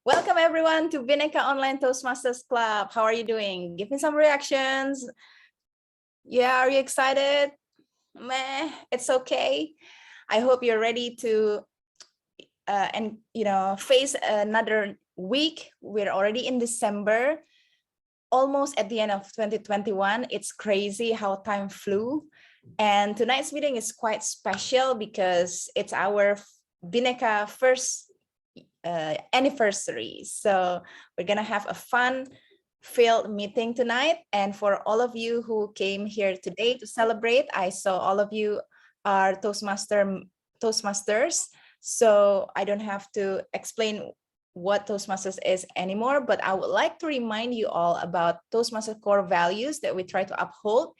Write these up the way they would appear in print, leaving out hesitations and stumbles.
Welcome everyone to Bhinneka Online Toastmasters Club. How are you doing? Give me some reactions. Yeah, are you excited? Meh, it's okay. I hope you're ready to face another week. We're already in December, almost at the end of 2021. It's crazy how time flew. And tonight's meeting is quite special because it's our Bhinneka first anniversary. So we're gonna have a fun-filled meeting tonight. And for all of you who came here today to celebrate, I saw all of you are Toastmasters. So I don't have to explain what Toastmasters is anymore, but I would like to remind you all about Toastmasters core values that we try to uphold.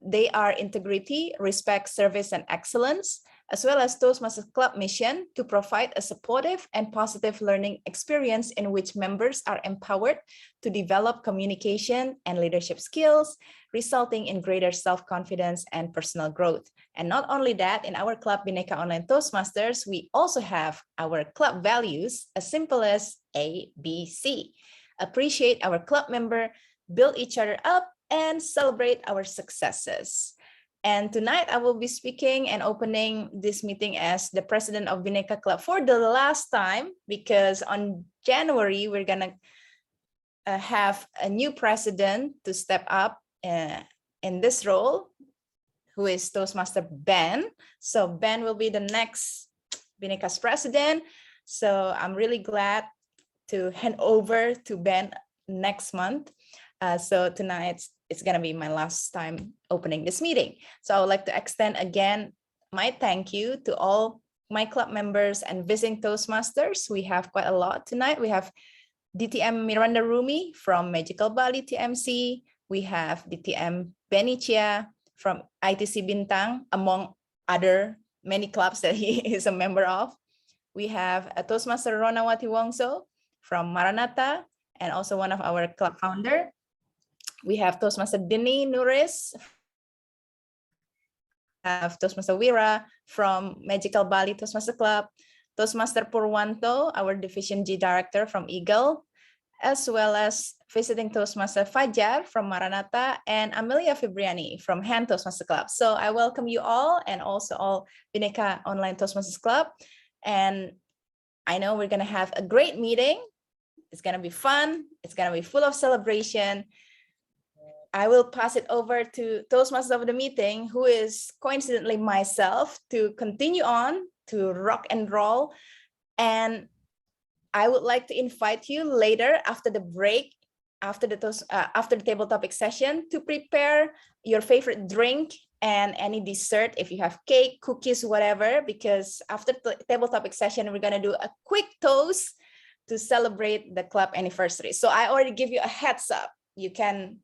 They are integrity, respect, service, and excellence, as well as Toastmasters Club mission to provide a supportive and positive learning experience in which members are empowered to develop communication and leadership skills, resulting in greater self-confidence and personal growth. And not only that, in our club Bhinneka Online Toastmasters, we also have our club values as simple as ABC. Appreciate our club member, build each other up, and celebrate our successes. And tonight I will be speaking and opening this meeting as the president of Bhinneka Club for the last time, because on January, we're gonna have a new president to step up in this role, who is Toastmaster Ben. So Ben will be the next Bhinneka's president. So I'm really glad to hand over to Ben next month. So tonight it's gonna be my last time opening this meeting. So I would like to extend again my thank you to all my club members and visiting Toastmasters. We have quite a lot tonight. We have DTM Miranda Rumi from Magical Bali TMC. We have DTM Benicia from ITC Bintang, among other many clubs that he is a member of. We have a Toastmaster Ronawati Wongso from Maranatha, and also one of our club founder. We have Toastmaster Dini Nuris, have Toastmaster Wira from Magical Bali Toastmaster Club, Toastmaster Purwanto, our Division G Director from Eagle, as well as visiting Toastmaster Fajar from Maranatha, and Amelia Fibriani from Hand Toastmaster Club. So I welcome you all, and also all Bhinneka Online Toastmasters Club. And I know we're gonna have a great meeting. It's gonna be fun. It's gonna be full of celebration. I will pass it over to Toastmaster of the meeting, who is coincidentally myself, to continue on to rock and roll. And I would like to invite you later after the break, after the table topic session, to prepare your favorite drink and any dessert, if you have cake, cookies, whatever, because after the table topic session, we're gonna do a quick toast to celebrate the club anniversary. So I already give you a heads up. You can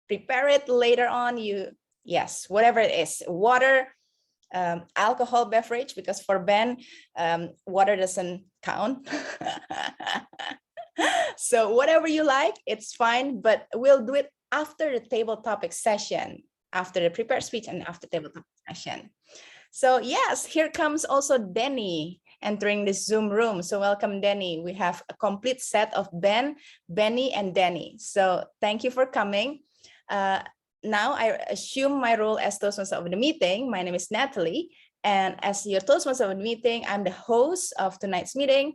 prepare it later on. Yes, whatever it is, water, alcohol beverage, because for Ben, water doesn't count. So whatever you like, it's fine, but we'll do it after the table topic session, after the prepared speech and after table topic session. So yes, here comes also Denny entering this Zoom room. So welcome, Denny. We have a complete set of Ben, Benny, and Denny. So thank you for coming. Now I assume my role as Toastmaster of the meeting. My name is Natalie, and as your Toastmaster of the meeting, I'm the host of tonight's meeting.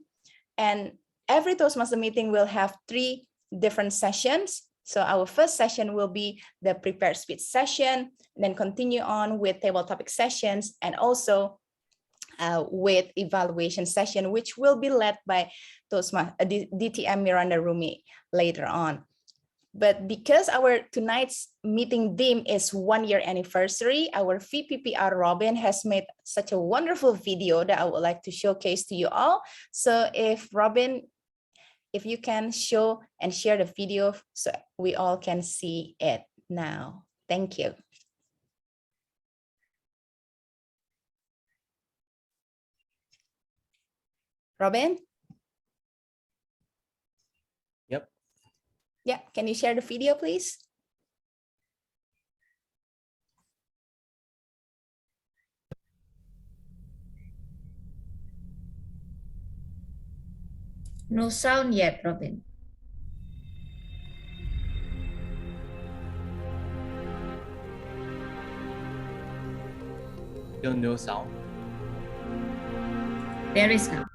And every Toastmaster meeting will have 3 different sessions. So our first session will be the prepared speech session, then continue on with table topic sessions, and also with evaluation session, which will be led by DTM Miranda Rumi later on. But because our tonight's meeting theme is 1-year anniversary, our VPPR Robin has made such a wonderful video that I would like to showcase to you all. So if Robin, if you can show and share the video so we all can see it now. Thank you. Robin? Yep. Yeah, can you share the video, please? No sound yet, Robin. Still no sound. There is now.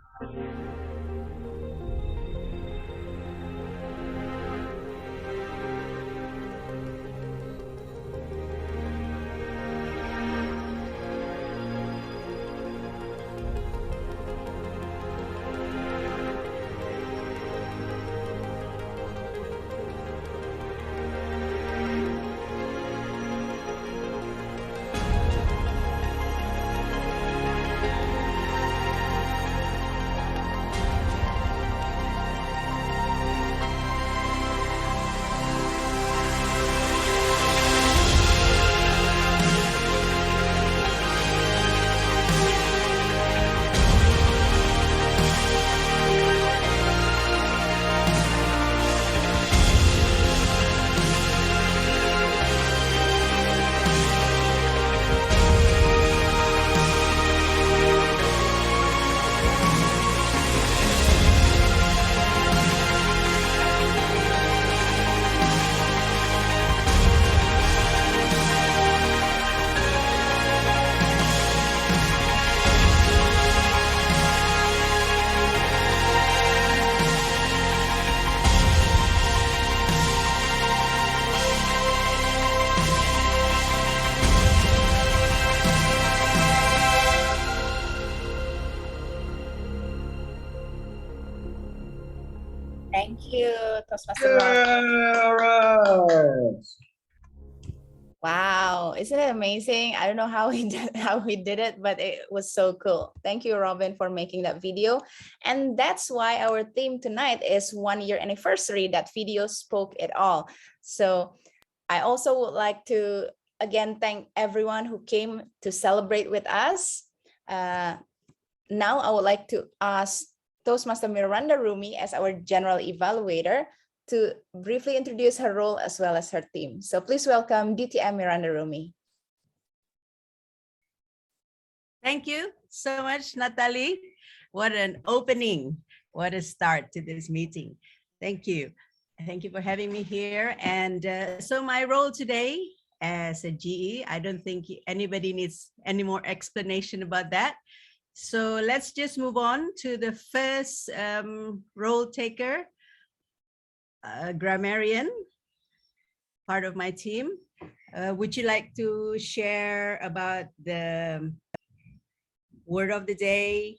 Thank you, Toastmaster Rob. Wow, isn't it amazing? I don't know how he did it, but it was so cool. Thank you, Robin, for making that video. And that's why our theme tonight is 1 year anniversary. That video spoke it all. So I also would like to again thank everyone who came to celebrate with us. Now I would like to ask Toastmaster Miranda Rumi as our general evaluator to briefly introduce her role as well as her team. So please welcome DTM Miranda Rumi. Thank you so much, Natalie. What an opening. What a start to this meeting. Thank you. Thank you for having me here. And so my role today as a GE, I don't think anybody needs any more explanation about that. So let's just move on to the first role taker, grammarian, part of my team. Would you like to share about the word of the day?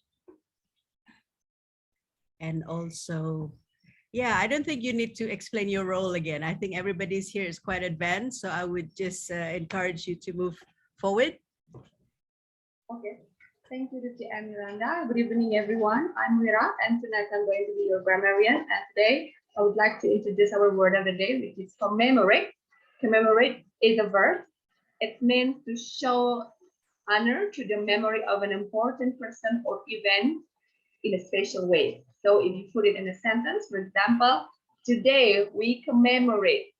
And also, yeah, I don't think you need to explain your role again. I think everybody's here is quite advanced. So I would just encourage you to move forward. Okay. Thank you, DTM Miranda. Good evening, everyone. I'm Mira, and tonight I'm going to be your grammarian. And today I would like to introduce our word of the day, which is commemorate. Commemorate is a verb. It means to show honor to the memory of an important person or event in a special way. So if you put it in a sentence, for example, today we commemorate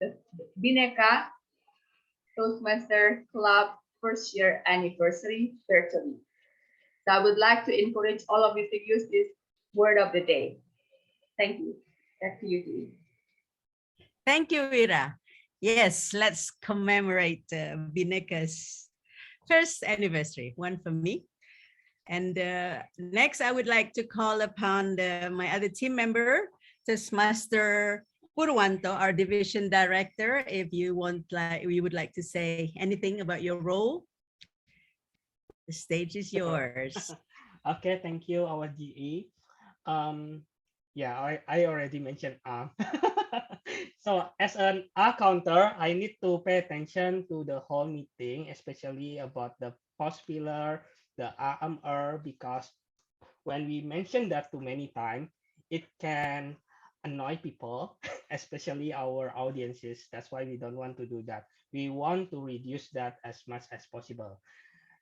the Bhinneka Toastmaster Club first year anniversary virtually. So I would like to encourage all of you to use this word of the day. Thank you. Back to you, Dee. Thank you, Ira. Yes, let's commemorate Bhinneka's first anniversary, one for me. And next, I would like to call upon my other team member, Toastmaster Purwanto, our division director. If you would like to say anything about your role, the stage is yours. Okay, thank you, our GE. Yeah, I already mentioned So as an R counter, I need to pay attention to the whole meeting, especially about the post filler, the RMR, because when we mention that too many times, it can annoy people, especially our audiences. That's why we don't want to do that. We want to reduce that as much as possible.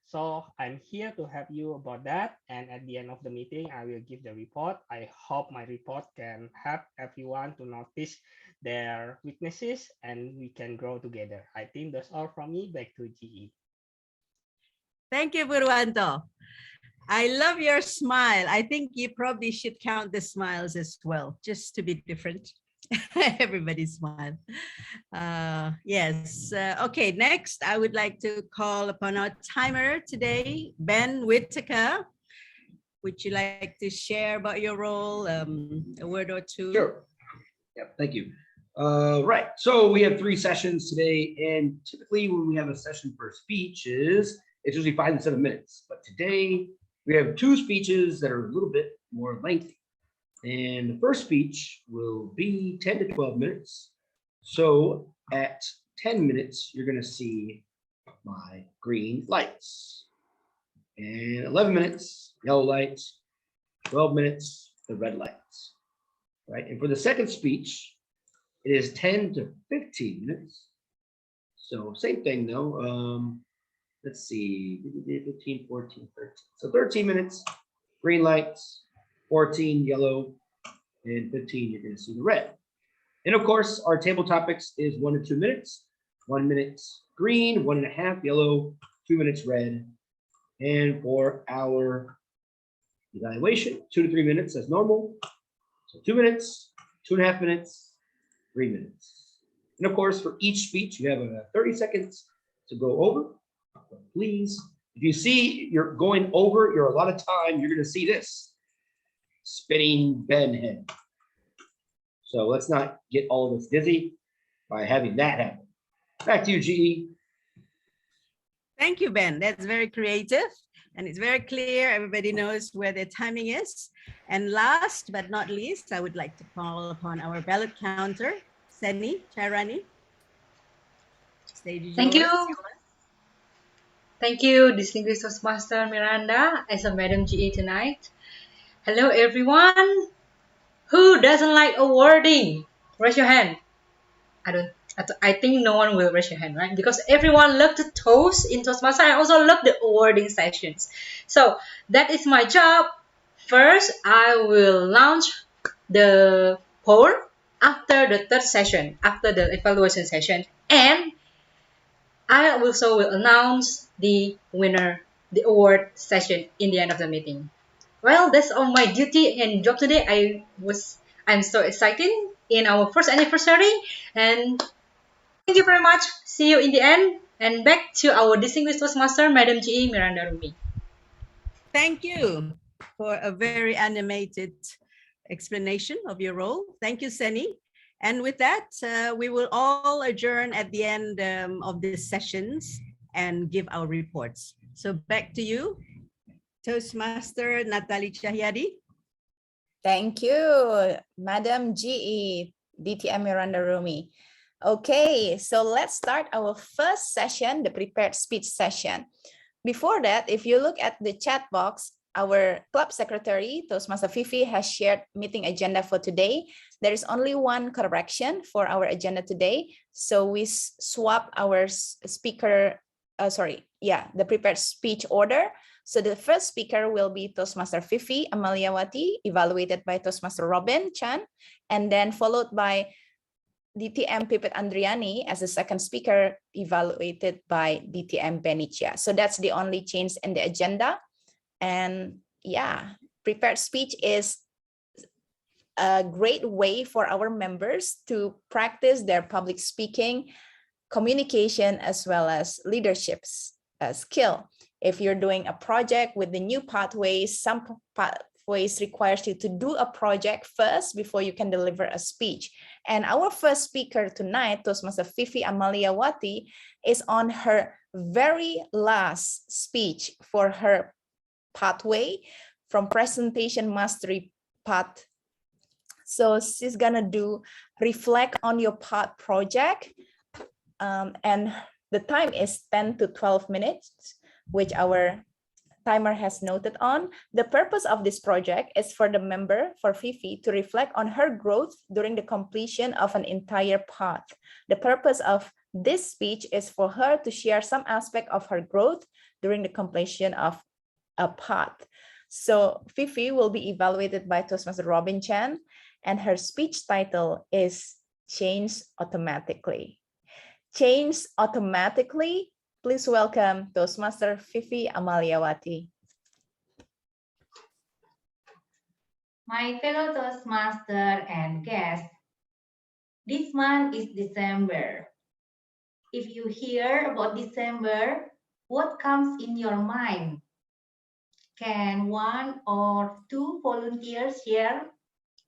So I'm here to help you about that. And at the end of the meeting, I will give the report. I hope my report can help everyone to notice their weaknesses and we can grow together. I think that's all from me. Back to GE. Thank you, Purwanto. I love your smile. I think you probably should count the smiles as well, just to be different. Everybody smile. Yes. Okay, next, I would like to call upon our timer today, Ben Whitaker. Would you like to share about your role, a word or two? Sure. Yeah, thank you. Right. So we have 3 sessions today, and typically when we have a session for speeches, it's usually 5 to 7 minutes. But today we have 2 speeches that are a little bit more lengthy. And the first speech will be 10 to 12 minutes. So at 10 minutes, you're going to see my green lights. And 11 minutes, yellow lights. 12 minutes, the red lights. Right. And for the second speech, it is 10 to 15 minutes. So same thing though. Let's see, 15, 14, 13. So 13 minutes, green lights, 14 yellow, and 15 you're going to see the red. And of course, our table topics is 1 to 2 minutes, 1 minute green, 1.5 yellow, 2 minutes red. And for our evaluation, 2 to 3 minutes as normal. So 2 minutes, 2.5 minutes, 3 minutes. And of course, for each speech, you have 30 seconds to go over. Please, if you see you're going over your allotted time, you're going to see this spinning Ben head. So let's not get all of us dizzy by having that happen. Back to you, GE. Thank you, Ben. That's very creative and it's very clear. Everybody knows where their timing is. And last but not least, I would like to call upon our ballot counter, Seni Chairani. Stage is Thank yours. you. Thank you, distinguished Toastmaster Miranda, as a Madam GA tonight. Hello, everyone. Who doesn't like awarding? Raise your hand. I think no one will raise your hand, right? Because everyone loves to toast in Toastmaster. I also love the awarding sessions. So that is my job. First, I will launch the poll after the third session, after the evaluation session, and I also will announce the winner, the award session in the end of the meeting. Well, that's all my duty and job today. I'm so excited in our first anniversary, and thank you very much. See you in the end, and back to our distinguished Toastmaster, Madam GE Miranda Rumi. Thank you for a very animated explanation of your role. Thank you, Seni. And with that, we will all adjourn at the end of the sessions and give our reports. So back to you, Toastmaster Natali Cahyadi. Thank you, Madam GE, DTM Miranda Rumi. Okay, so let's start our first session, the prepared speech session. Before that, if you look at the chat box, our club secretary, Toastmaster Fifi, has shared meeting agenda for today. There is only one correction for our agenda today. So we swap our speaker, the prepared speech order. So the first speaker will be Toastmaster Fifi Amaliawati, evaluated by Toastmaster Robin Chan, and then followed by DTM Pipit Andriani as the second speaker, evaluated by DTM Benicia. So that's the only change in the agenda. And yeah, prepared speech is a great way for our members to practice their public speaking, communication, as well as leadership skill. If you're doing a project with the new pathways, some pathways requires you to do a project first before you can deliver a speech. And our first speaker tonight, Toastmaster Fifi Amaliawati, is on her very last speech for her pathway from presentation mastery path. So she's gonna do reflect on your path project, and the time is 10 to 12 minutes, which our timer has noted on. The purpose of this project is for the member, for Fifi, to reflect on her growth during the completion of an entire path. The purpose of this speech is for her to share some aspect of her growth during the completion of a path. So Fifi will be evaluated by Toastmaster Robin Chan, and her speech title is Change Automatically. Change Automatically. Please welcome Toastmaster Fifi Amaliawati. My fellow Toastmaster and guests, this month is December. If you hear about December, what comes in your mind? Can one or two volunteers share?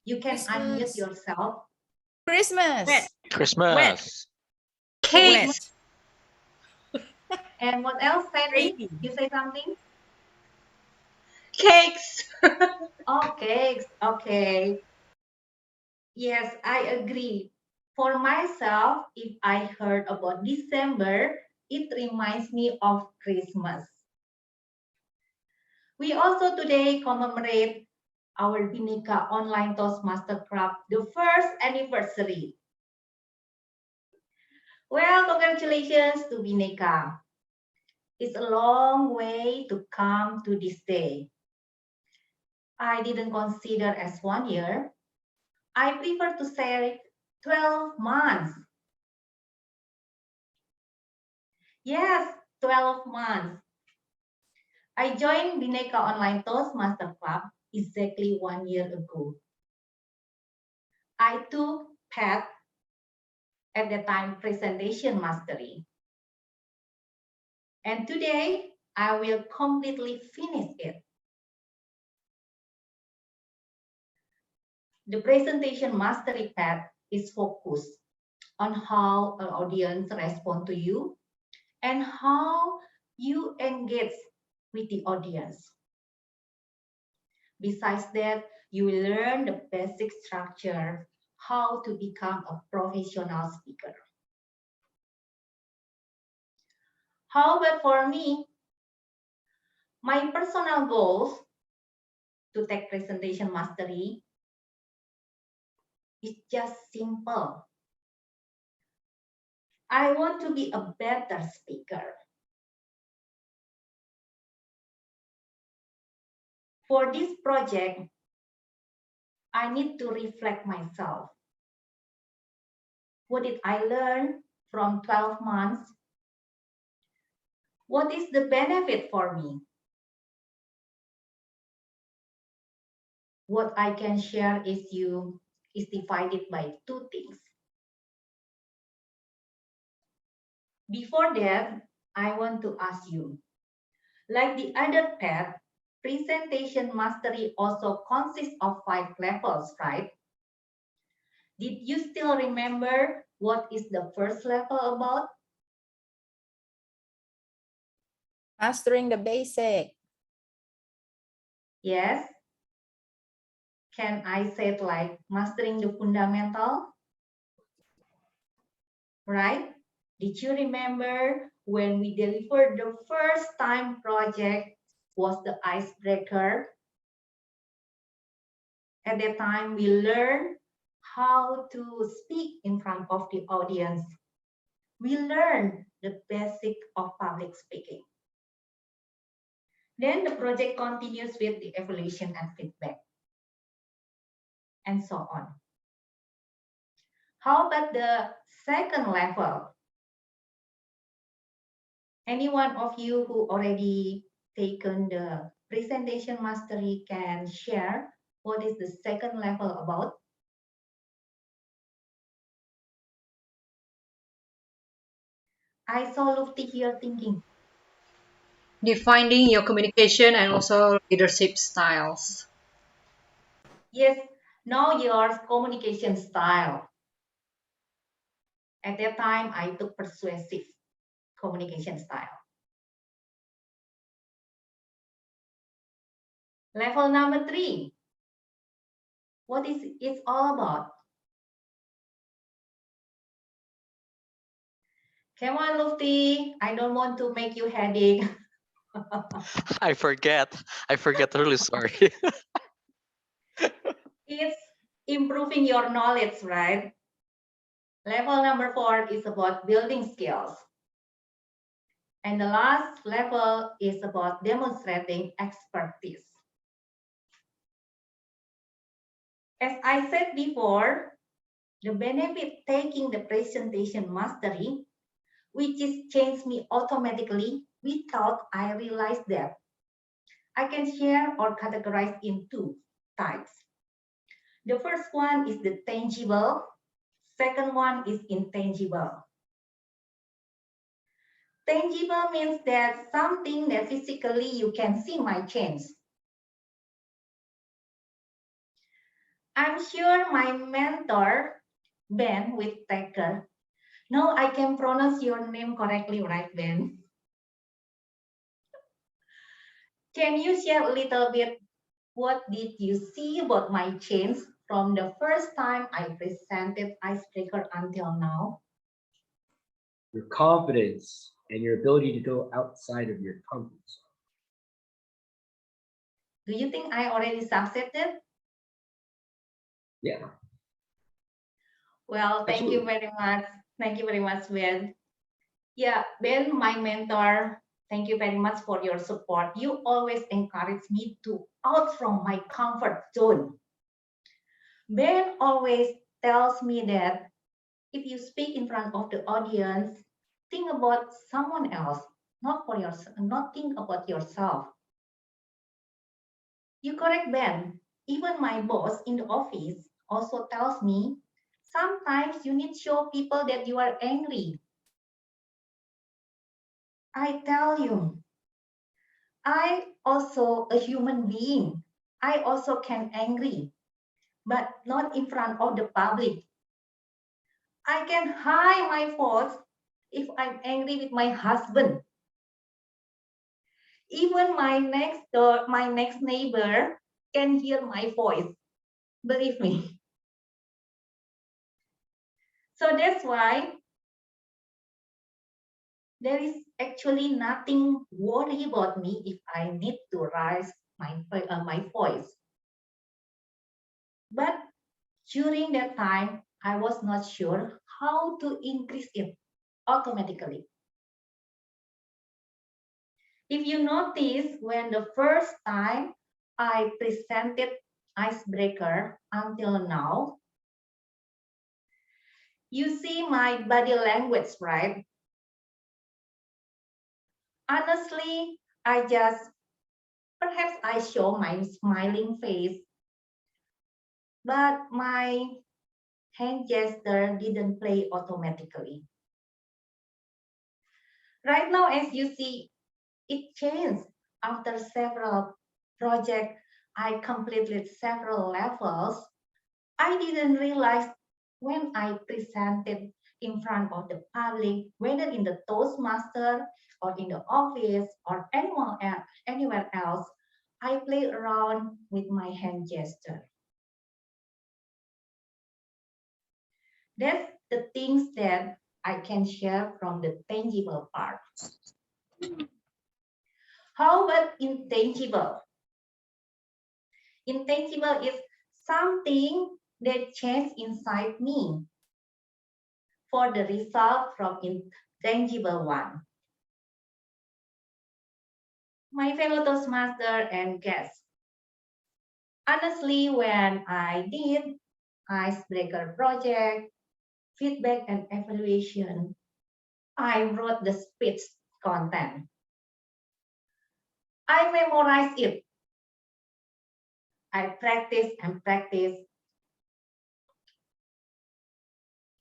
You can unmute Christmas. yourself. Christmas. Wet. Christmas. Cakes. And what else, Sandy? Rainy. You say something? Cakes. Oh, cakes. Okay. Yes, I agree. For myself, if I heard about December, it reminds me of Christmas. We also today commemorate our Bhinneka Online Toastmaster Club, the first anniversary. Well, congratulations to Bhinneka. It's a long way to come to this day. I didn't consider as 1 year. I prefer to say 12 months. Yes, 12 months. I joined Bhinneka Online Toastmaster Club exactly 1 year ago. I took path at the time presentation mastery. And today I will completely finish it. The presentation mastery path is focused on how an audience responds to you and how you engage with the audience. Besides that, you will learn the basic structure, how to become a professional speaker. However, for me, my personal goals to take presentation mastery is just simple. I want to be a better speaker. For this project, I need to reflect myself. What did I learn from 12 months? What is the benefit for me? What I can share is divided by two things. Before that, I want to ask you, like the other path, presentation mastery also consists of 5 levels, right? Did you still remember what is the first level about? Mastering the basic. Yes. Can I say it like mastering the fundamental? Right? Did you remember when we delivered the first time project was the icebreaker? At that time, we learned how to speak in front of the audience. We learned the basic of public speaking. Then the project continues with the evaluation and feedback, and so on. How about the second level? Any one of you who already taken the presentation mastery can share what is the second level about? I saw Lufti here thinking. Defining your communication and also leadership styles. Yes, know your communication style. At that time, I took persuasive communication style. Level number 3. What is it all about? Come on, Lufti. I don't want to make you headache. I forget. I forget. Really sorry. It's improving your knowledge, right? Level number 4 is about building skills. And the last level is about demonstrating expertise. As I said before, the benefit taking the presentation mastery, which is changed me automatically without I realize that. I can share or categorize in 2 types. The first one is the tangible. Second one is intangible. Tangible means that something that physically you can see my change. I'm sure my mentor, Ben Whittaker, now I can pronounce your name correctly, right, Ben? Can you share a little bit what did you see about my change from the first time I presented Icebreaker until now? Your confidence and your ability to go outside of your comfort zone. Do you think I already succeeded? Yeah. Well, thank you Absolutely. very much. Thank you very much, Ben. Yeah, Ben, my mentor, thank you very much for your support. You always encourage me to out from my comfort zone. Ben always tells me that if you speak in front of the audience, think about someone else, not for yourself, not think about yourself. You correct, Ben. Even my boss in the office also tells me sometimes you need to show people that you are angry. I tell you, I also a human being. I also can angry, but not in front of the public. I can hide my faults if I'm angry with my husband. Even my next door, my next neighbor can hear my voice. Believe me. So that's why there is actually nothing worry about me if I need to raise my voice. But during that time, I was not sure how to increase it automatically. If you notice, when the first time I presented Icebreaker until now, you see my body language, right? Honestly, perhaps I show my smiling face, but my hand gesture didn't play automatically. Right now, as you see, it changed after several projects. I completed several levels. I didn't realize when I presented in front of the public, whether in the Toastmaster or in the office or anywhere else, I play around with my hand gesture. That's the things that I can share from the tangible part. How about intangible? Intangible is something that changed inside me for the result from intangible one. My fellow Toastmaster and guests, honestly, when I did Icebreaker project, feedback and evaluation, I wrote the speech content. I memorized it. I practiced and practiced.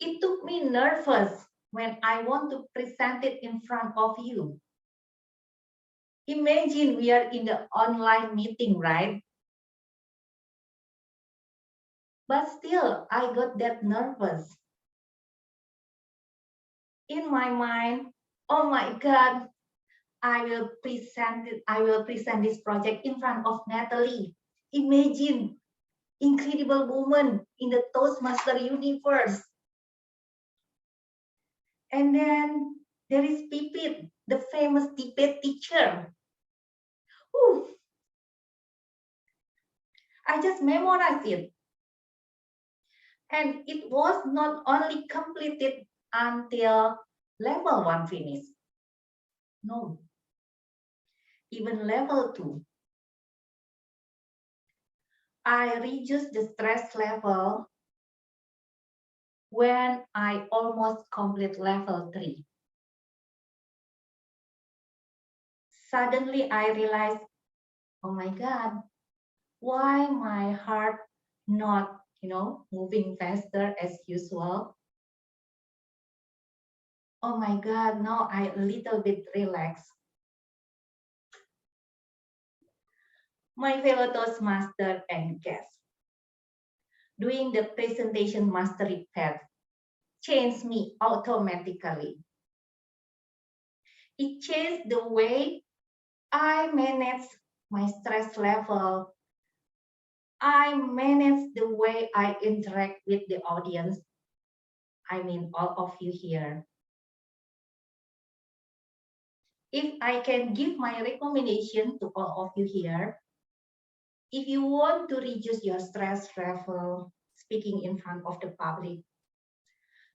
It took me nervous when I want to present it in front of you. Imagine we are in the online meeting, right? But still, I got that nervous. In my mind, oh my God, I will present this project in front of Natalie. Imagine, incredible woman in the Toastmaster universe. And then there is Pipit, the famous debate teacher. Whew. I just memorized it. And it was not only completed until level 1 finish. No, even level 2. I reduced the stress level when I almost complete level 3. Suddenly I realized, oh my God, why my heart not moving faster as usual. Oh my God, now I a little bit relaxed. My fellow Toastmaster and guests, doing the presentation mastery path changed me automatically. It changed the way I manage my stress level. I manage the way I interact with the audience. I mean, all of you here. If I can give my recommendation to all of you here, if you want to reduce your stress level speaking in front of the public,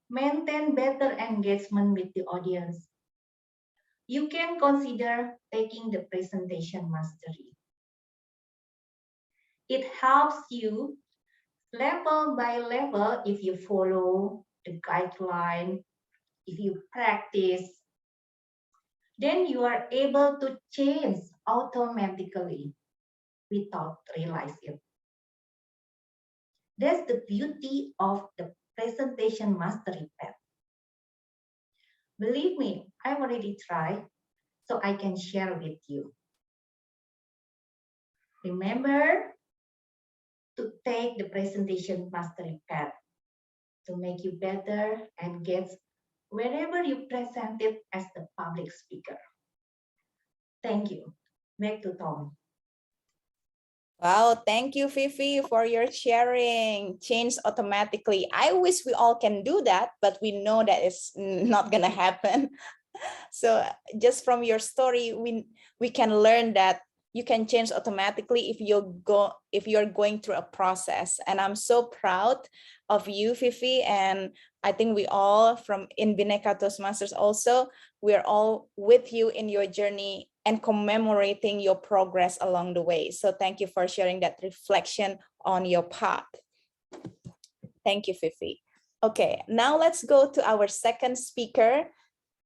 maintain better engagement with the audience, you can consider taking the presentation mastery. It helps you level by level if you follow the guideline, if you practice, then you are able to change automatically without realizing it. That's the beauty of the presentation mastery path. Believe me, I've already tried, so I can share with you. Remember to take the presentation mastery path to make you better and get wherever you present it as the public speaker. Thank you. Back to Tom. Wow, thank you, Fifi, for your sharing. Change automatically. I wish we all can do that, but we know that it's not gonna happen. So just from your story, we can learn that you can change automatically if you're going through a process. And I'm so proud of you, Fifi, and I think we all from in Bhinneka Toastmasters also, we're all with you in your journey and commemorating your progress along the way. So thank you for sharing that reflection on your path. Thank you, Fifi. Okay, now let's go to our second speaker,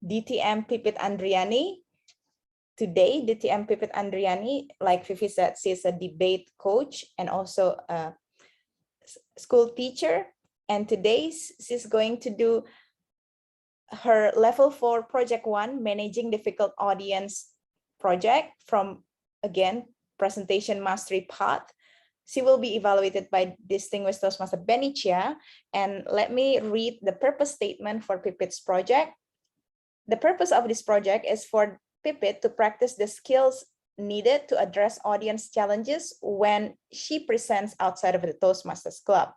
DTM Pipit Andriani. Today, DTM Pipit Andriani, like Fifi said, she's a debate coach and also a school teacher. And today she's going to do her level 4 project 1, managing difficult audience project from, again, presentation mastery path. She will be evaluated by distinguished Toastmaster Benicia. And let me read the purpose statement for Pipit's project. The purpose of this project is for Pipit to practice the skills needed to address audience challenges when she presents outside of the Toastmasters Club.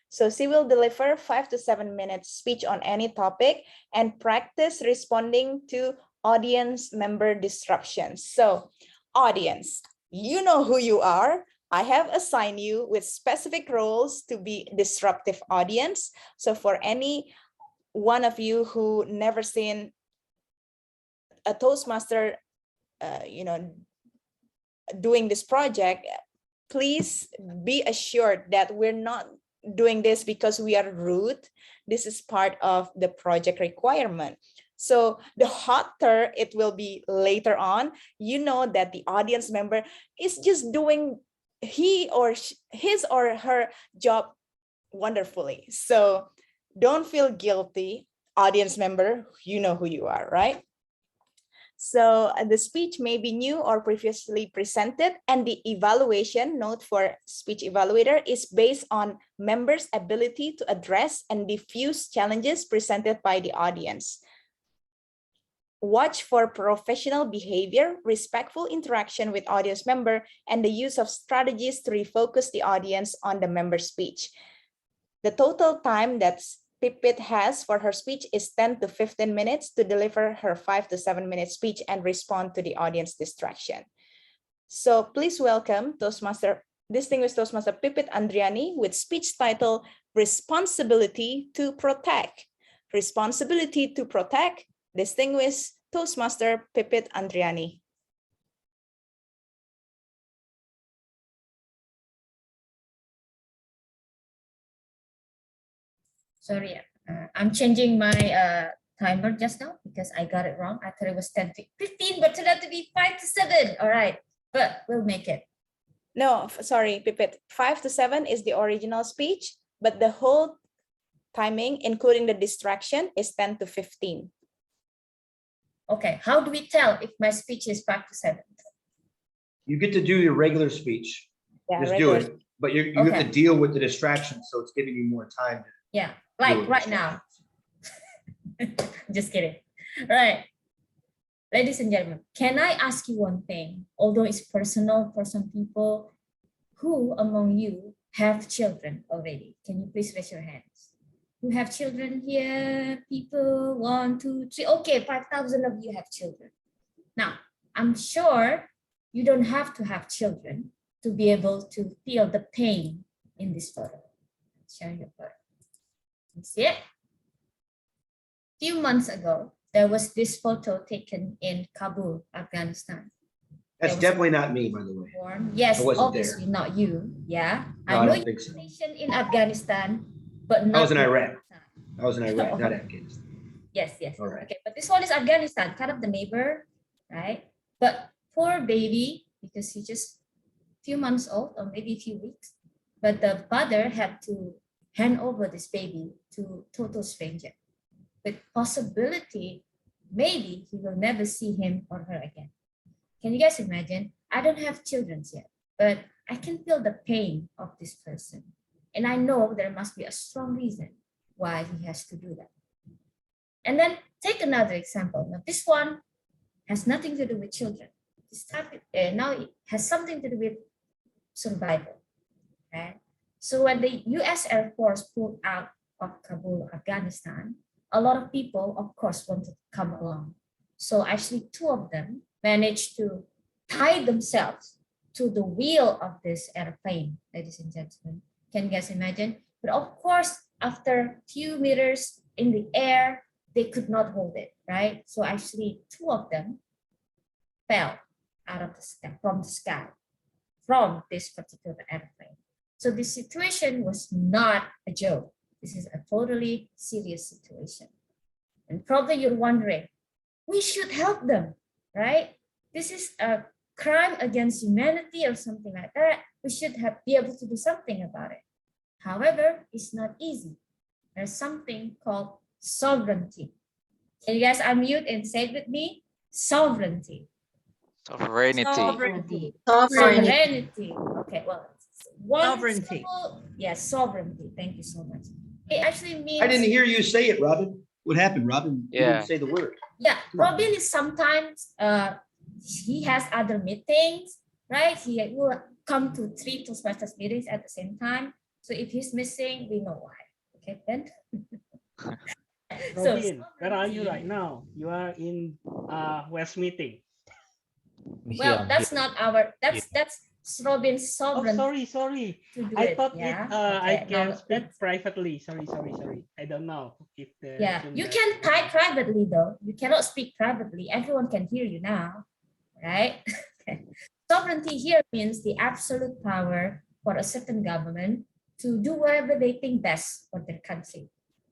So she will deliver 5 to 7 minutes speech on any topic and practice responding to audience member disruptions. So audience, you know who you are. I have assigned you with specific roles to be disruptive audience. So for any one of you who never seen a Toastmaster, doing this project, please be assured that we're not doing this because we are rude. This is part of the project requirement. So the hotter it will be later on, you know that the audience member is just doing his or her job wonderfully. So don't feel guilty, audience member, you know who you are, right? So the speech may be new or previously presented, and the evaluation note for speech evaluator is based on members' ability to address and diffuse challenges presented by the audience. Watch for professional behavior, respectful interaction with audience member, and the use of strategies to refocus the audience on the member speech. The total time that's Pipit has for her speech is 10 to 15 minutes to deliver her 5 to 7 minute speech and respond to the audience distraction. So please welcome distinguished Toastmaster Pipit Andriani with speech title, Responsibility to Protect. Responsibility to Protect, distinguished Toastmaster Pipit Andriani. Sorry, I'm changing my timer just now because I got it wrong. I thought it was 10 to 15, but turned out to be 5 to 7. All right, but we'll make it. No, sorry, Pipit. 5 to 7 is the original speech. but the whole timing, including the distraction, is 10 to 15. Okay, how do we tell if my speech is 5 to 7? You get to do your regular speech. Yeah, Just do regular. it. But you have to Okay. deal with the distractions, so it's giving you more time. Yeah, deal like with right now. Just kidding. Right. Ladies and gentlemen, can I ask you one thing? Although it's personal for some people, who among you have children already? Can you please raise your hands? Who have children here? People, 1, 2, 3. Okay, 5,000 of you have children. Now, I'm sure you don't have to have children to be able to feel the pain in this photo. Share your photo. You see it? Few months ago, there was this photo taken in Kabul, Afghanistan. That's There was definitely not me, by the way. Yes, I wasn't obviously not you. Yeah, No, I I know don't you think so. stationed in Afghanistan, but not I was in in Iraq. Afghanistan. I was in Iraq, not Afghanistan. Yes, yes. All right. Okay, but this one is Afghanistan, kind of the neighbor, right? But poor baby, because he just few months old or maybe a few weeks, but the father had to hand over this baby to total stranger, with possibility maybe he will never see him or her again. Can you guys imagine? I don't have children yet, but I can feel the pain of this person. And I know there must be a strong reason why he has to do that. And then take another example. Now, this one has nothing to do with children. This topic now it has something to do with survival. Okay? So when the US Air Force pulled out of Kabul, Afghanistan, a lot of people, of course, wanted to come along. So actually 2 of them managed to tie themselves to the wheel of this airplane, ladies and gentlemen. Can you guys imagine? But of course, after a few meters in the air, they could not hold it, right? So actually 2 of them fell out of the sky, from this particular airplane. So this situation was not a joke. This is a totally serious situation. And probably you're wondering, we should help them, right? This is a crime against humanity or something like that. We should be able to do something about it. However, it's not easy. There's something called sovereignty. Can you guys unmute and say it with me? Sovereignty. Sovereignty. Sovereignty. Sovereignty. Sovereignty. Okay, well, one Sovereignty. simple, yes, sovereignty. Thank you so much. It actually means. I didn't hear you say it, Robin. What happened, Robin? You Yeah. didn't say the word. Yeah, Come on. Robin is sometimes he has other meetings, right? He will come to 3 Toastmasters meetings at the same time. So if he's missing, we know why. Okay, then. Robin, where are you sovereignty- right now? You are in West meeting. Well, that's not our. That's Robin's Oh, sovereignty sorry. to do I it. thought Yeah. I Okay, can now speak let's- privately. Sorry. I don't know if the Yeah, Zoom you does. can type privately though. You cannot speak privately. Everyone can hear you now, right? Okay. Sovereignty here means the absolute power for a certain government to do whatever they think best for their country.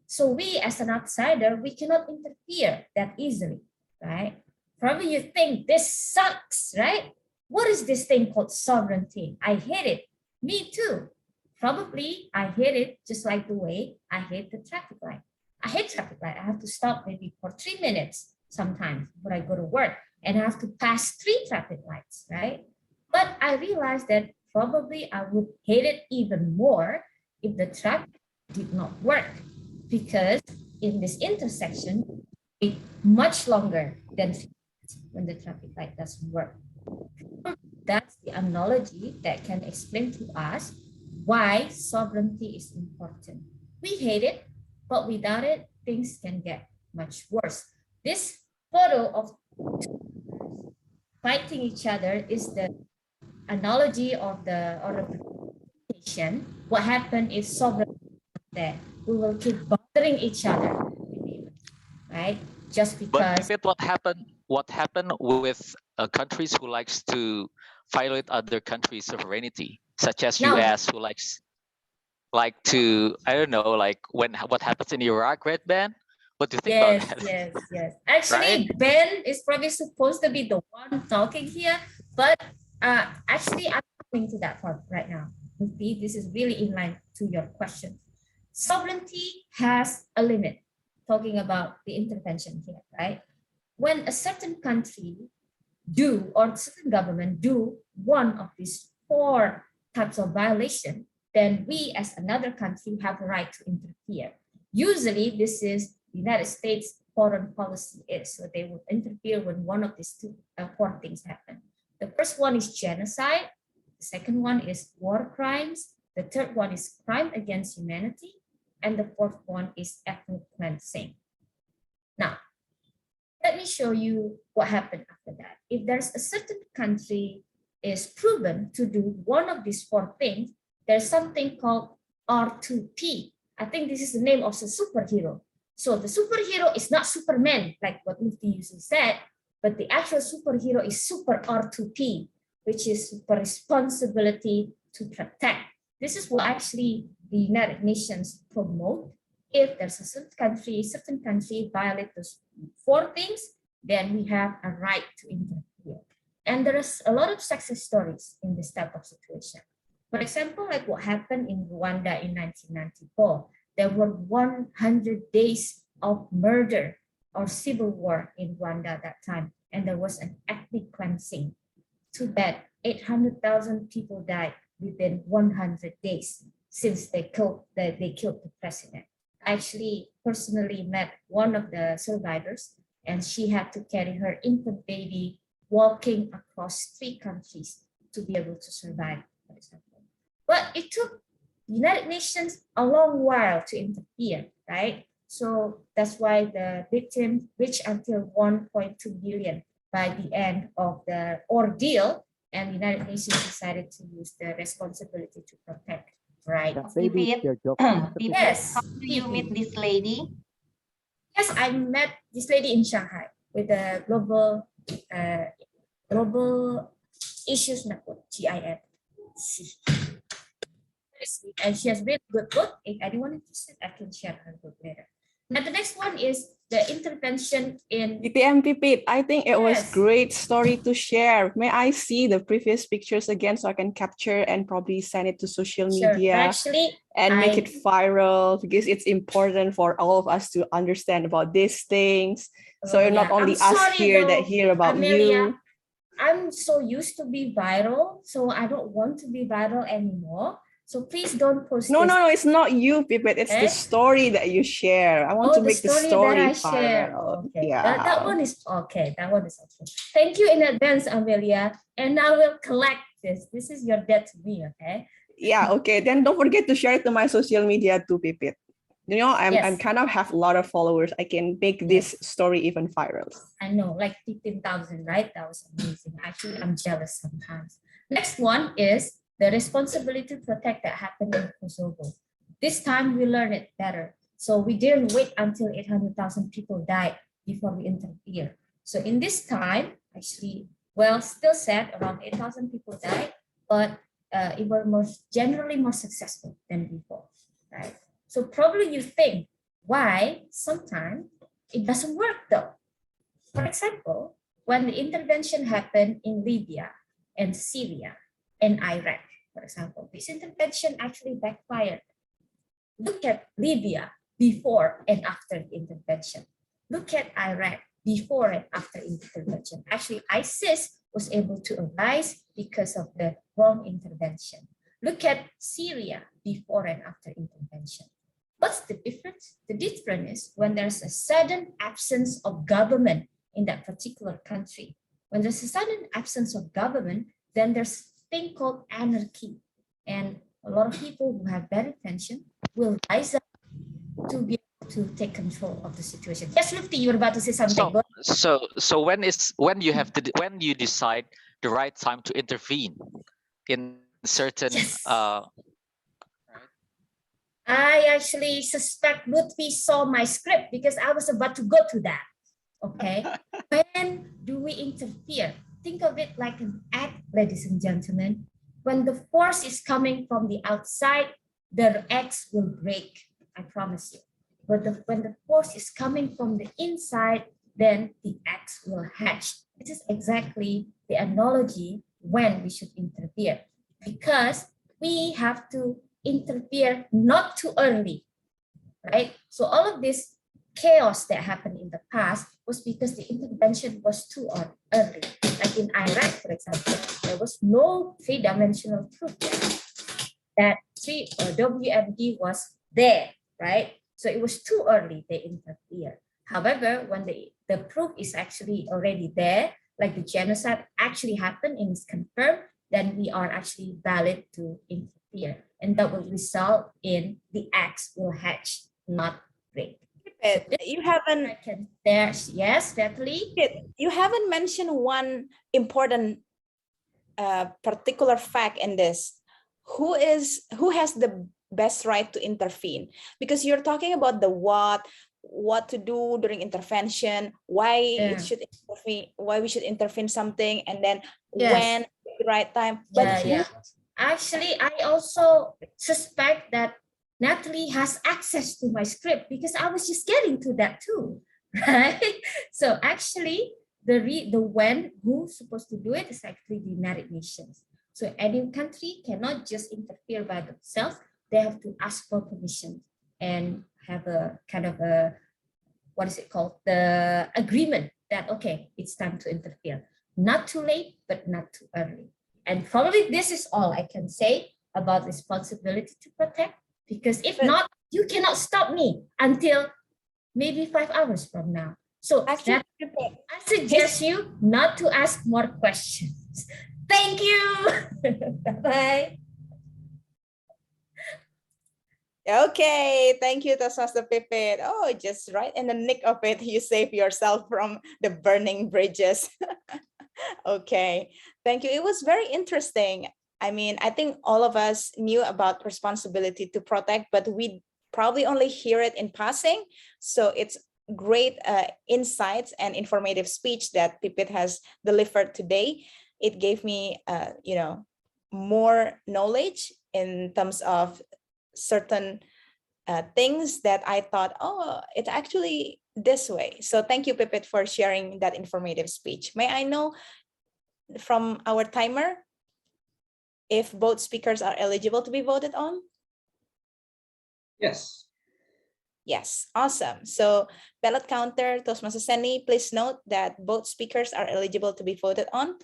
So we as an outsider, we cannot interfere that easily, right? Probably you think this sucks, right? What is this thing called sovereignty? I hate it. Me too. Probably I hate it just like the way I hate the traffic light. I hate traffic light. I have to stop maybe for 3 minutes sometimes when I go to work and I have to pass 3 traffic lights, right? But I realized that probably I would hate it even more if the traffic did not work, because in this intersection, it's much longer than 3 minutes when the traffic light doesn't work. That's the analogy that can explain to us why sovereignty is important. We hate it, but without it, things can get much worse. This photo of fighting each other is the analogy of the representation. What happened if sovereignty is there? We will keep bothering each other, right? Just But because. Pipit, what happened with countries who likes to violate other countries' sovereignty, such as No. US, who like to, I don't know, like what happens in Iraq, right, Ben? What do you think Yes, about that? yes. Actually, Ben is probably supposed to be the one talking here, but actually, I'm coming to that part right now. This is really in line to your question. sovereignty has a limit, talking about the intervention here, right? When a certain country do or certain government do one of these 4 types of violation, then we as another country have a right to interfere. Usually this is the United States foreign policy is, so they would interfere when one of these 4 things happen. The first one is genocide, the second one is war crimes, the third one is crime against humanity, and the fourth one is ethnic cleansing. Now, let me show you what happened after that. If there's a certain country is proven to do one of these 4 things, there's something called R2P. I think this is the name of the superhero. So the superhero is not Superman, like what Mufti usually said, but the actual superhero is Super R2P, which is super responsibility to protect. This is what actually the United Nations promote. If there's a certain country violate those 4 things, then we have a right to interfere. And there is a lot of success stories in this type of situation. For example, like what happened in Rwanda in 1994, there were 100 days of murder or civil war in Rwanda at that time, and there was an ethnic cleansing. Too bad, 800,000 people died within 100 days since they killed the president. I actually personally met one of the survivors, and she had to carry her infant baby walking across 3 countries to be able to survive, for example. But it took the United Nations a long while to interfere, right? So that's why the victims reached until 1.2 billion by the end of the ordeal, and the United Nations decided to use the responsibility to protect, right? Pipit, Yes. how do you meet this lady? Yes, I met this lady in Shanghai with the global issues network, GIN. And she has written a good book. If anyone interested, I can share her book later. Now the next one is the intervention in TMP. I think it was Yes. great story to share. May I see the previous pictures again so I can capture and probably send it to social Sure. media Actually, and make I- it viral, because it's important for all of us to understand about these things. So Oh, not yeah. only I'm us sorry here though, that hear about Amelia. you. I'm so used to be viral, so I don't want to be viral anymore. So please don't post No, this. no, no, it's not you, Pipit. It's the Eh? story that you share. I want to The make the story that I story share. viral. Okay, Yeah. that one is okay. That one is okay. Thank you in advance, Amelia. And I will collect this. This is your debt to me, okay? Yeah, okay. Then don't forget to share it to my social media too, Pipit. You know, I'm Yes. kind of have a lot of followers. I can make this story even viral. I know, like 15,000, right? That was amazing. Actually, I'm jealous sometimes. Next one is the responsibility to protect that happened in Kosovo. This time we learned it better. So we didn't wait until 800,000 people died before we interfere. So in this time, actually, well, still sad, around 8,000 people died, but it was generally more successful than before, right? So probably you think, why sometimes it doesn't work though? For example, when the intervention happened in Libya and Syria and Iraq, for example, this intervention actually backfired. Look at Libya before and after the intervention. Look at Iraq before and after intervention. Actually, ISIS was able to arise because of the wrong intervention. Look at Syria before and after intervention. What's the difference? The difference is when there's a sudden absence of government in that particular country. When there's a sudden absence of government, then there's a thing called anarchy. And a lot of people who have bad intention will rise up to be able to take control of the situation. Yes, Lufti, you were about to say something. So when you decide the right time to intervene in certain Yes. I actually suspect Lutfi saw my script because I was about to go to that. Okay. When do we interfere? Think of it like an egg, ladies and gentlemen. When the force is coming from the outside, the eggs will break. I promise you. But when the force is coming from the inside, then the eggs will hatch. This is exactly the analogy when we should interfere, because we have to interfere not too early. right? So all of this chaos that happened in the past was because the intervention was too early. Like in Iraq, for example, there was no three-dimensional proof that WMD was there, right? So it was too early they interfered. However, when the proof is actually already there, like the genocide actually happened and is confirmed, then we are actually valid to interfere. And that will result in the eggs will hatch, not break. You haven't yes, Natalie. You haven't mentioned one important particular fact in this. Who has the best right to intervene? Because you're talking about the what to do during intervention, why it should intervene, why we should intervene something, and then when the right time. But actually, I also suspect that Natalie has access to my script because I was just getting to that too, right? So actually, the when who's supposed to do it is actually the United Nations. So any country cannot just interfere by themselves. They have to ask for permission and have a kind of a, what is it called? The agreement that, okay, it's time to interfere. Not too late, but not too early. And probably this is all I can say about responsibility to protect, because if not, you cannot stop me until maybe 5 hours from now. So actually, I suggest you not to ask more questions. Thank you. Bye-bye. Okay, thank you, Toastmaster Pipit. Oh, just right in the nick of it, you save yourself from the burning bridges. Okay, thank you. It was very interesting. I mean, I think all of us knew about responsibility to protect, but we probably only hear it in passing. So it's great insights and informative speech that Pipit has delivered today. It gave me, more knowledge in terms of certain things that I thought, oh, it's actually this way. So thank you, Pipit, for sharing that informative speech. May I know from our timer if both speakers are eligible to be voted on? Yes. Yes, awesome. So ballot counter, Toastmaster Seni, please note that both speakers are eligible to be voted on.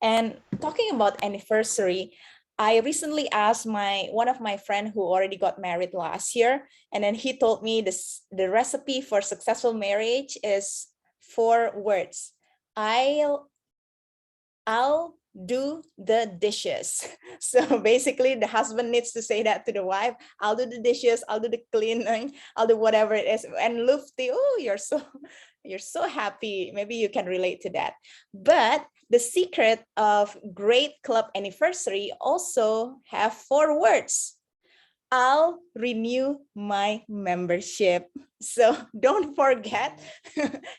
And talking about anniversary, I recently asked one of my friend who already got married last year, and then he told me the recipe for successful marriage is 4 words. I'll do the dishes. So basically the husband needs to say that to the wife, I'll do the dishes, I'll do the cleaning, I'll do whatever it is. And Lufti, oh, you're so happy. Maybe you can relate to that. But the secret of great club anniversary also have 4 words. I'll renew my membership. So don't forget,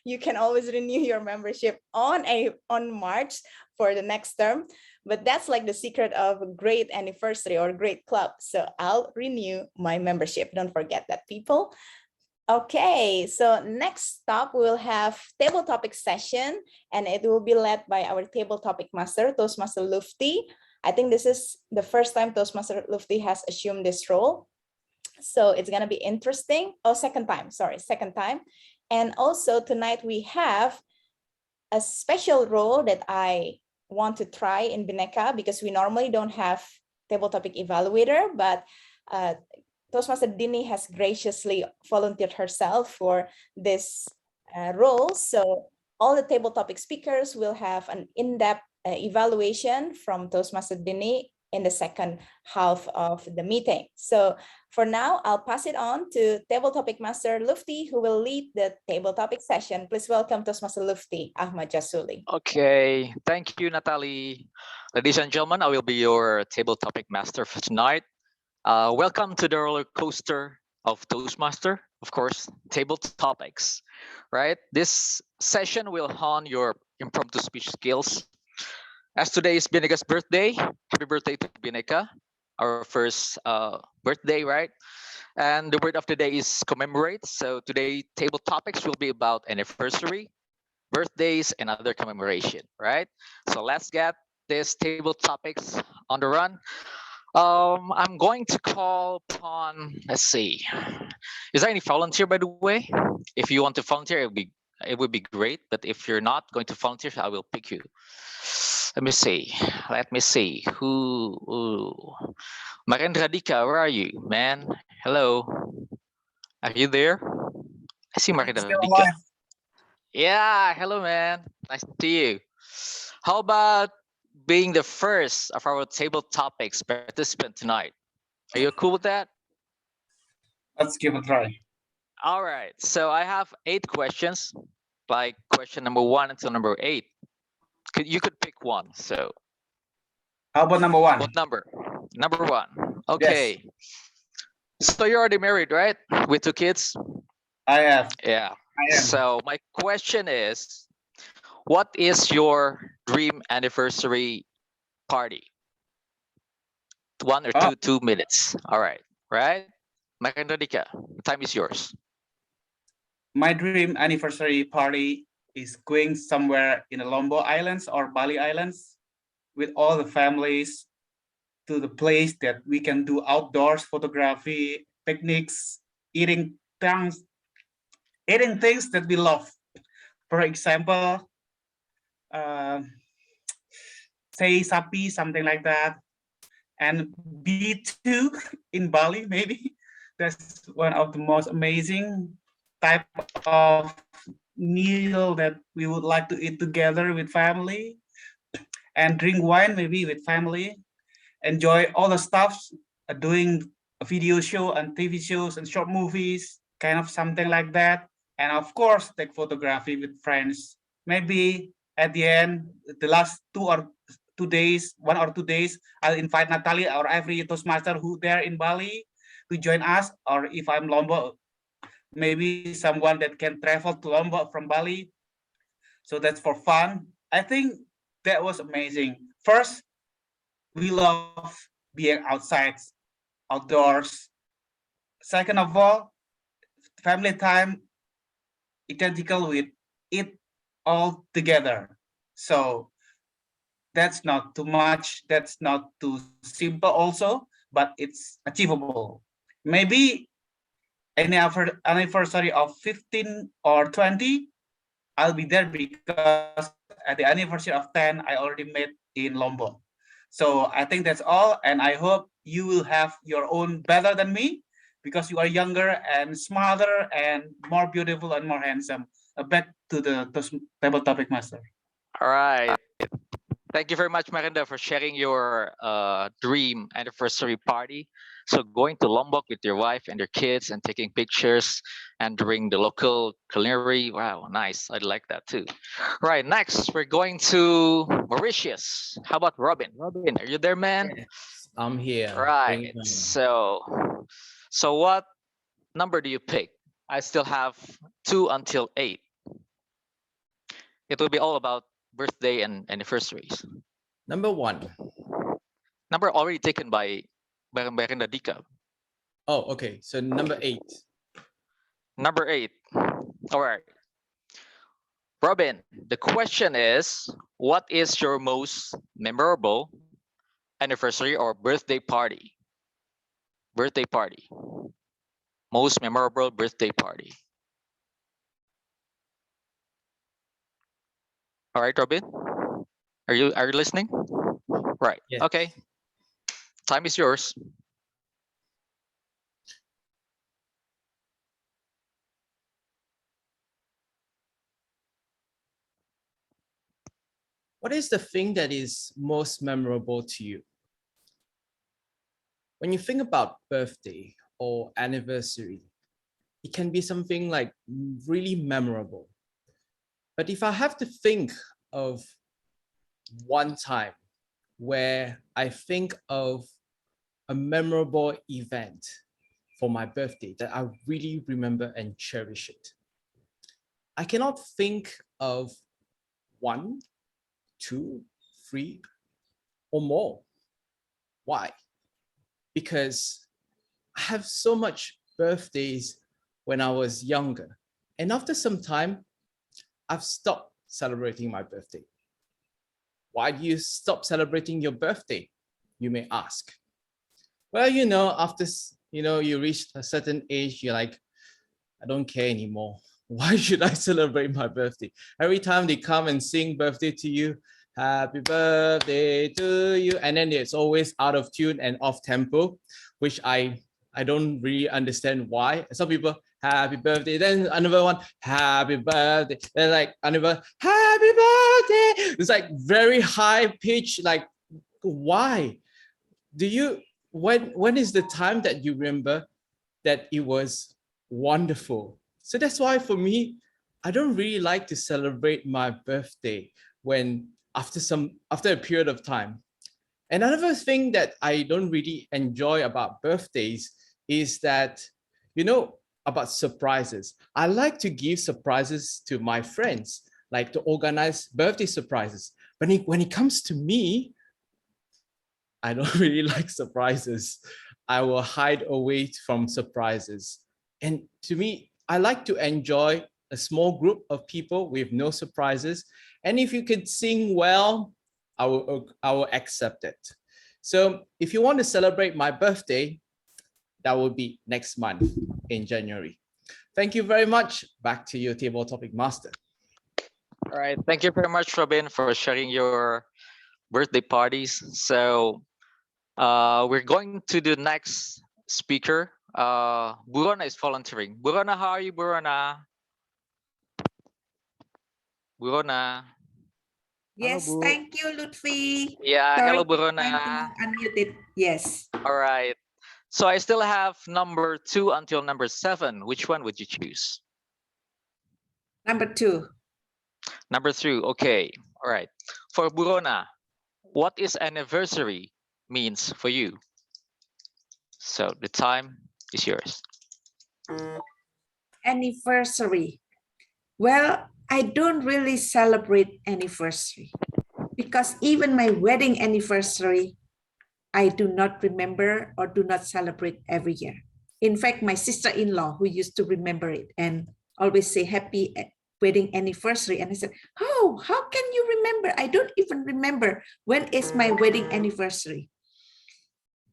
you can always renew your membership on March for the next term. But that's like the secret of a great anniversary or great club. So I'll renew my membership. Don't forget that, people. Okay, so next stop we'll have table topic session, and it will be led by our table topic master, Toastmaster Lufti. I think this is the first time Toastmaster Lufti has assumed this role. So it's gonna be interesting. Oh, second time. And also tonight we have a special role that I want to try in Bhinneka, because we normally don't have table topic evaluator, but Toastmaster Dini has graciously volunteered herself for this role. So all the table topic speakers will have an in-depth evaluation from Toastmaster Dini in the second half of the meeting. So for now, I'll pass it on to table topic master Lufti, who will lead the table topic session. Please welcome Toastmaster Lufti Ahmad Jasuli. Okay, thank you, Natalie. Ladies and gentlemen, I will be your table topic master for tonight. Welcome to the roller coaster of Toastmaster, of course, table topics, right? This session will hone your impromptu speech skills. As today is Bhinneka's birthday, happy birthday to Bhinneka, our first birthday, right? And the word of the day is commemorate. So today table topics will be about anniversary, birthdays, and other commemoration, right? So let's get this table topics on the run. I'm going to call upon, let's see. Is there any volunteer, by the way? If you want to volunteer, it would be great. But if you're not going to volunteer, I will pick you. Let me see. Let me see. Who? Marendra Dika, where are you, man? Hello. Are you there? I see Marendra Dika. Yeah, hello, man. Nice to see you. How about being the first of our table topics participant tonight? Are you cool with that? Let's give it a try. All right. So I have 8 questions, like question number 1 until number 8. You could pick one. So How about number 1? what number? Number 1. Okay. So you're already married, right? With 2 kids? I have. Yeah. I am. So my question is, what is your dream anniversary party? 1 or 2 minutes. All right. Right? Makandradika, the time is yours. My dream anniversary party is going somewhere in the Lombok Islands or Bali Islands with all the families to the place that we can do outdoors photography, picnics, eating things that we love. For example, say sapi, something like that, and B2 in Bali, maybe. That's one of the most amazing type of meal that we would like to eat together with family and drink wine maybe with family, enjoy all the stuff, doing a video show and TV shows and short movies, kind of something like that. And of course, take photography with friends. Maybe at the end, the last 2 days, 1 or 2 days, I'll invite Natalie or every Toastmaster who there in Bali to join us. Or if I'm Lombok, maybe someone that can travel to Lombok from Bali. So that's for fun. I think that was amazing. First, we love being outside, outdoors. Second of all, family time identical with it all together. So that's not too much, that's not too simple also, but it's achievable. Maybe any anniversary of 15 or 20, I'll be there because at the anniversary of 10, I already met in Lombok. So I think that's all. And I hope you will have your own better than me because you are younger and smarter and more beautiful and more handsome. Back to the table topic master. All right. Thank you very much, Marinda, for sharing your dream anniversary party. So going to Lombok with your wife and your kids and taking pictures and doing the local culinary. Wow, nice. I like that too. Right, next we're going to Mauritius. How about Robin? Robin, are you there, man? Yes, I'm here. Right. Bring it on. So what number do you pick? I still have 2 until 8. It will be all about birthday and anniversaries. Number 1. Number already taken by Marinda Dika. Oh, okay. So number 8. Number 8. All right. Robin, the question is, what is your most memorable anniversary or birthday party? Birthday party. Most memorable birthday party. All right, Robin. Are you listening? Right. Yes. Okay. Time is yours. What is the thing that is most memorable to you? When you think about birthday or anniversary, it can be something like really memorable. But if I have to think of one time where I think of a memorable event for my birthday that I really remember and cherish it, I cannot think of 1, 2, 3, or more. Why? Because I have so much birthdays when I was younger. And after some time, I've stopped celebrating my birthday. Why do you stop celebrating your birthday? You may ask. Well, after you reach a certain age, you're like, I don't care anymore. Why should I celebrate my birthday? Every time they come and sing birthday to you, happy birthday to you, and then it's always out of tune and off tempo, which I don't really understand why. Some people, happy birthday, then another one, happy birthday, then like another, happy birthday. It's like very high pitch, like why? Do you, when is the time that you remember that it was wonderful? So that's why for me, I don't really like to celebrate my birthday when after a period of time. Another thing that I don't really enjoy about birthdays is that, about surprises. I like to give surprises to my friends, like to organize birthday surprises. But when it comes to me, I don't really like surprises. I will hide away from surprises. And to me, I like to enjoy a small group of people with no surprises. And if you could sing well, I will accept it. So if you want to celebrate my birthday, that will be next month in January. Thank you very much. Back to you, Table Topic Master. All right. Thank you very much, Robin, for sharing your birthday parties. So we're going to the next speaker. Burona is volunteering. Burona, how are you, Burona? Burona. Yes, Hello, Bu. thank you, Lutfi. Yeah, Sorry, hello, trying to Burona. unmute it. Yes. All right. So I still have number 2 until number 7. Which one would you choose? Number 2. Number 2. Okay. All right. For Burona, what is anniversary means for you? So the time is yours. Anniversary. Well, I don't really celebrate anniversary because even my wedding anniversary, I do not remember or do not celebrate every year. In fact, my sister-in-law who used to remember it and always say happy wedding anniversary. And I said, oh, how can you remember? I don't even remember when is my wedding anniversary.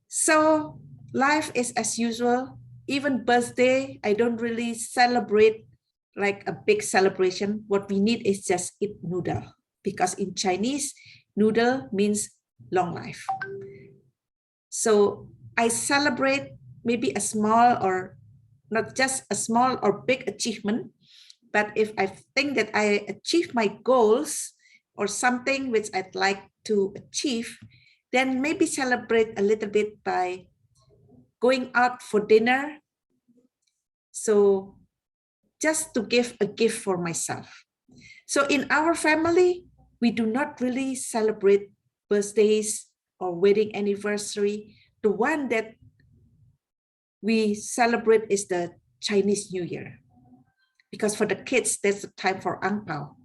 So life is as usual. Even birthday, I don't really celebrate like a big celebration. What we need is just eat noodle, because in Chinese, noodle means long life. So I celebrate maybe a small or not just a small or big achievement, but if I think that I achieve my goals or something which I'd like to achieve, then maybe celebrate a little bit by going out for dinner. So just to give a gift for myself. So in our family, we do not really celebrate birthdays or wedding anniversary. The one that we celebrate is the Chinese New Year, because for the kids, that's the time for ang pao.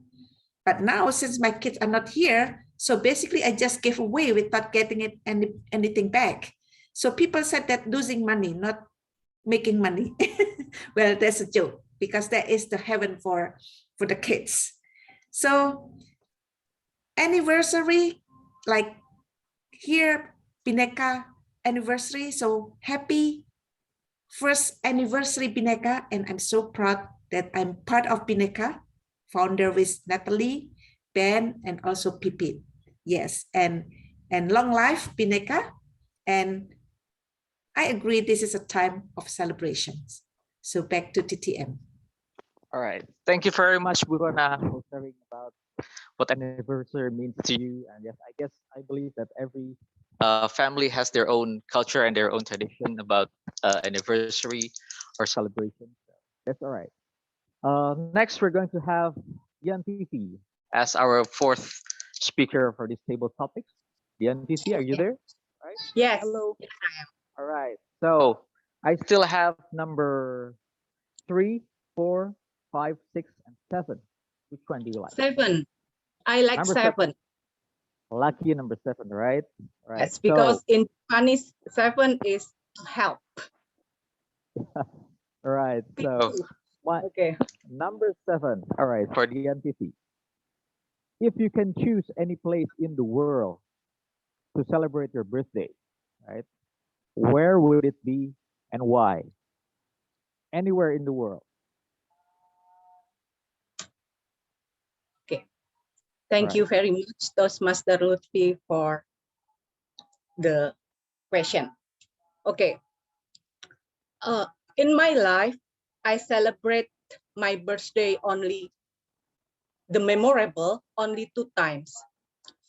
But now, since my kids are not here, so basically I just give away without getting anything back. So people said that losing money, not making money. Well, that's a joke, because that is the heaven for the kids. So anniversary, like here, Bhinneka anniversary. So happy first anniversary, Bhinneka. And I'm so proud that I'm part of Bhinneka, founder with Natalie, Ben, and also Pipit. Yes, and long life, Bhinneka. And I agree, this is a time of celebrations. So back to TTM. All right. Thank you very much, Burona, for sharing about what anniversary means to you. And yes, I believe that every family has their own culture and their own tradition about anniversary or celebration. So that's all right. Next, we're going to have Yan Tithi as our 4th speaker for this table topics. Yan Tithi, are you there? Right? Yes. Hello. All right. So I still have number 3, 4, 5, 6, and 7. Which one do you like? 7. I like Number 7. Lucky number 7, right? Right. Yes, because in Spanish, 7 is help. All right. So Okay. number 7. All right. For the NTC. If you can choose any place in the world to celebrate your birthday, right? Where would it be and why? Anywhere in the world. Okay. Thank Right. you very much, Toastmaster Lutfi, for the question. Okay. In my life, I celebrate my birthday only, the memorable, only 2 times,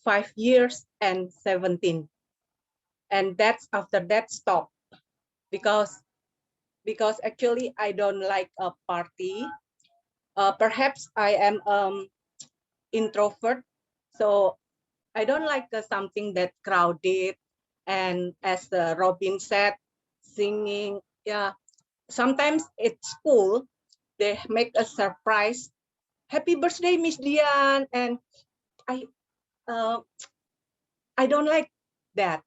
5 years and 17. And that's after that stop because actually I don't like a party. Perhaps I am introvert, so I don't like something that crowded. And as Robin said, singing, yeah. Sometimes at school, they make a surprise. Happy birthday, Miss Dian. And I don't like that.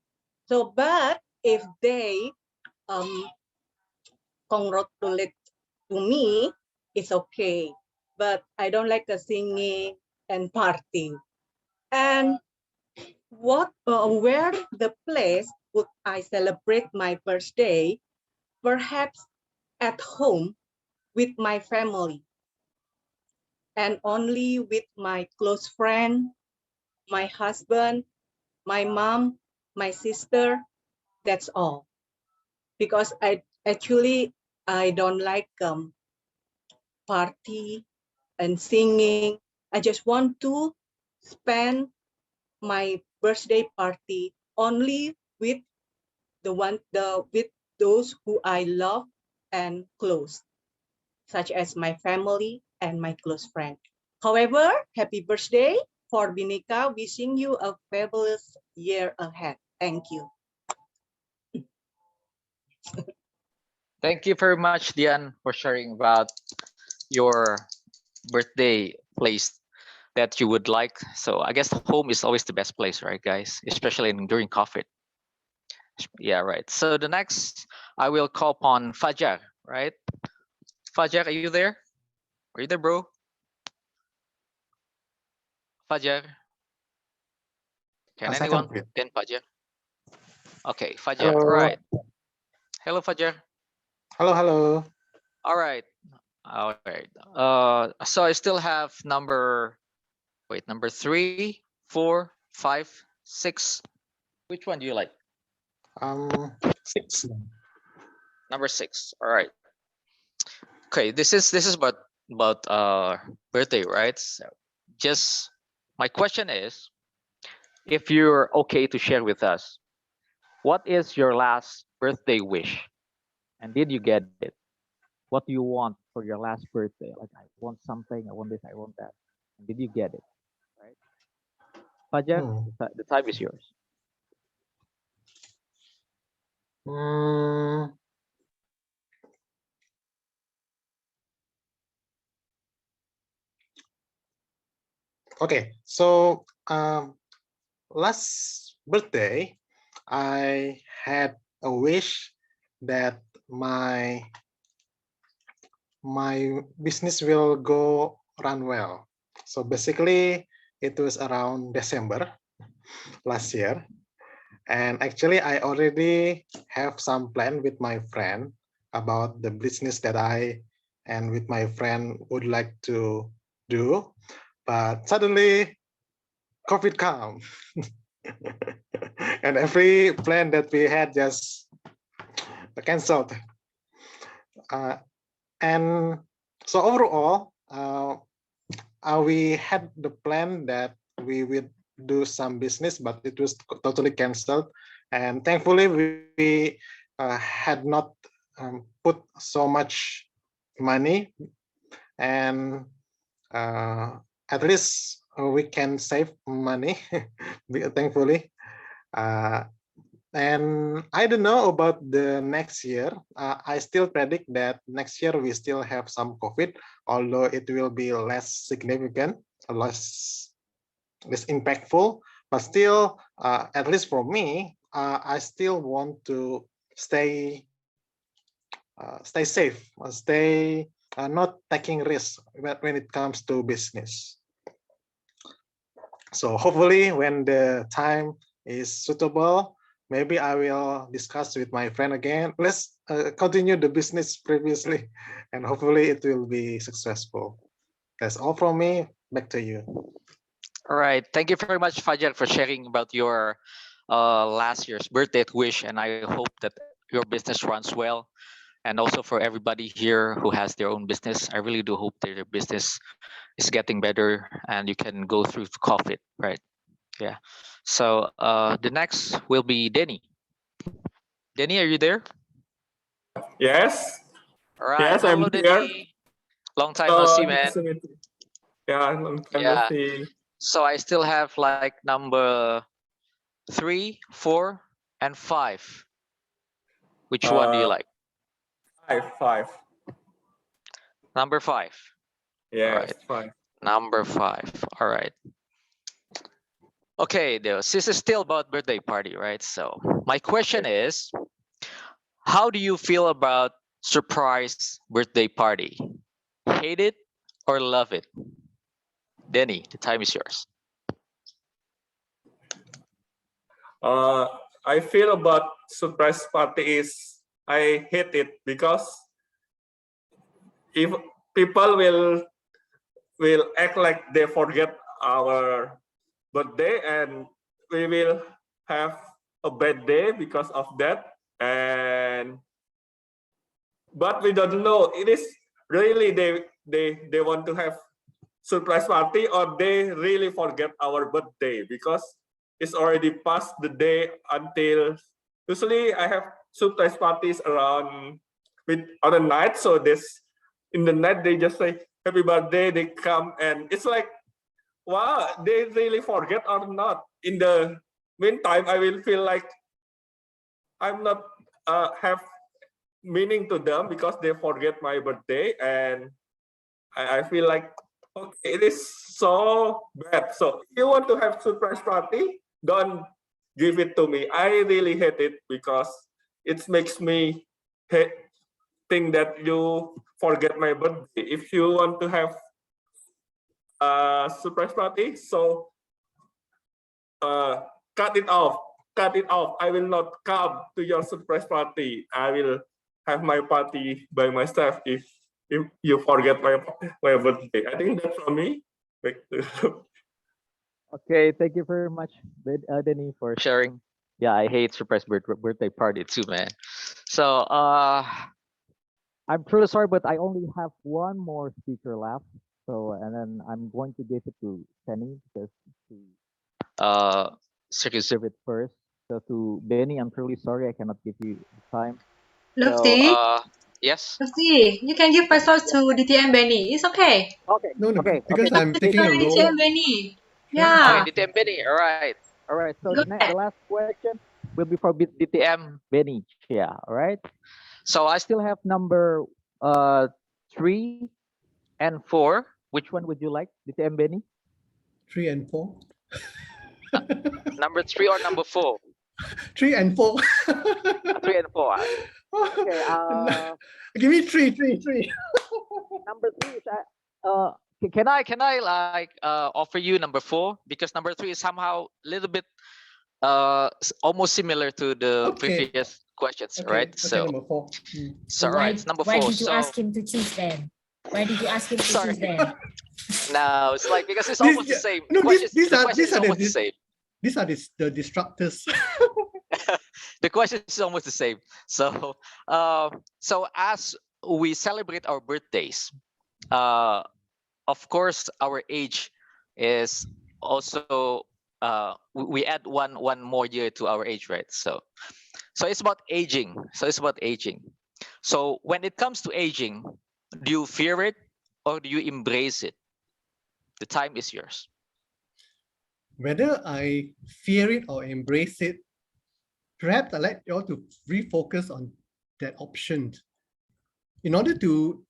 So, but if they congratulate to me, it's okay. But I don't like the singing and party. And where the place would I celebrate my birthday? Perhaps at home with my family and only with my close friend, my husband, my mom, my sister. That's all. Because I don't like party and singing. I just want to spend my birthday party only with with those who I love and close, such as my family and my close friend. However, happy birthday for Bhinneka, wishing you a fabulous year ahead. Thank you. Thank you very much, Dian, for sharing about your birthday place that you would like. So I guess home is always the best place, right, guys? Especially during COVID. Yeah, right. So the next, I will call upon Fajar, right? Fajar, are you there? Are you there, bro? Fajar? Can anyone pin Fajar? Okay, Fajar. Hello. All right. Hello, Fajar. Hello, hello. All right. All right. So I still have number 3, 4, 5, 6. Which one do you like? 6. Number 6. All right. Okay, this is about birthday, right? So just my question is, if you're okay to share with us, what is your last birthday wish? And did you get it? What do you want for your last birthday? Like, I want something, I want this, I want that. And did you get it? Right? Fajar, the time is yours. Okay, so last birthday, I had a wish that my business will run well. So basically, it was around December last year. And actually, I already have some plan with my friend about the business that I and with my friend would like to do. But suddenly, COVID come. And every plan that we had just canceled. And so overall, we had the plan that we would do some business, but it was totally canceled. And thankfully, we had not put so much money, and at least we can save money, thankfully. And I don't know about the next year. I still predict that next year we still have some COVID, although it will be less significant, less impactful. But still, at least for me, I still want to stay safe, stay not taking risks when it comes to business. So hopefully, when the time is suitable, maybe I will discuss with my friend again. Let's continue the business previously, and hopefully it will be successful. That's all from me. Back to you. All right. Thank you very much, Fajar, for sharing about your last year's birthday wish. And I hope that your business runs well. And also for everybody here who has their own business, I really do hope that your business is getting better and you can go through COVID, right? Yeah. So the next will be Denny. Denny, are you there? Yes. All right. Yes, Hello, I'm here. Denny. Long time no see, man. Nice to meet you. Yeah, long time no Yeah. see. So I still have like number 3, 4, and 5. Which one do you like? Five. Number 5. Yes, All right. 5. Number 5. All right. Okay, this is still about birthday party, right? So my question is, how do you feel about surprise birthday party? Hate it or love it? Denny, the time is yours. I feel about surprise party is I hate it because if people will act like they forget our birthday and we will have a bad day because of that, and but we don't know it is really they want to have surprise party or they really forget our birthday because it's already past the day until usually I have surprise parties around on the night, so this in the night they just say happy birthday, they come and it's like wow, they really forget or not. In the meantime I will feel like I'm not have meaning to them because they forget my birthday, and I feel like okay, it is so bad. So if you want to have surprise party, don't give it to me. I really hate it because it makes me think that you forget my birthday. If you want to have a surprise party, so cut it off. Cut it off. I will not come to your surprise party. I will have my party by myself if you forget my birthday. I think that's from me. Okay, thank you very much, Denny, for sharing. Yeah, I hate surprise birthday party too, man. So I'm truly sorry, but I only have one more speaker left. So, and then I'm going to give it to Penny because she reserved it first. So to Benny, I'm truly sorry I cannot give you the time. Lofty, yes. Lofty, you can give my thoughts to DTM Benny. It's okay. Okay. No, okay. because I'm taking a role. DTM Benny. Yeah. Okay, DTM Benny. All right. All right. So Go the last question will be for DTM Benny. Yeah. All right. So I still have number 3 and 4. Which one would you like, DTM Benny? 3 and 4. Number 3 or number 4? 3 and 4. 3 and 4. Okay. Give me 3. Number 3 is can I like offer you number 4 because number 3 is somehow a little bit almost similar to the previous questions, right? So number 4. So right, it's number 4. Why did you so ask him to choose then? Why did you ask him to choose then? no, it's like because it's almost the same. No, these are almost the same. These are the disruptors. The question is almost the same. So so as we celebrate our birthdays, of course our age is also we add one more year to our age, right? So it's about aging. So when it comes to aging, do you fear it or do you embrace it? The time is yours. Whether I fear it or embrace it, perhaps I'd like you all to refocus on that option. In order to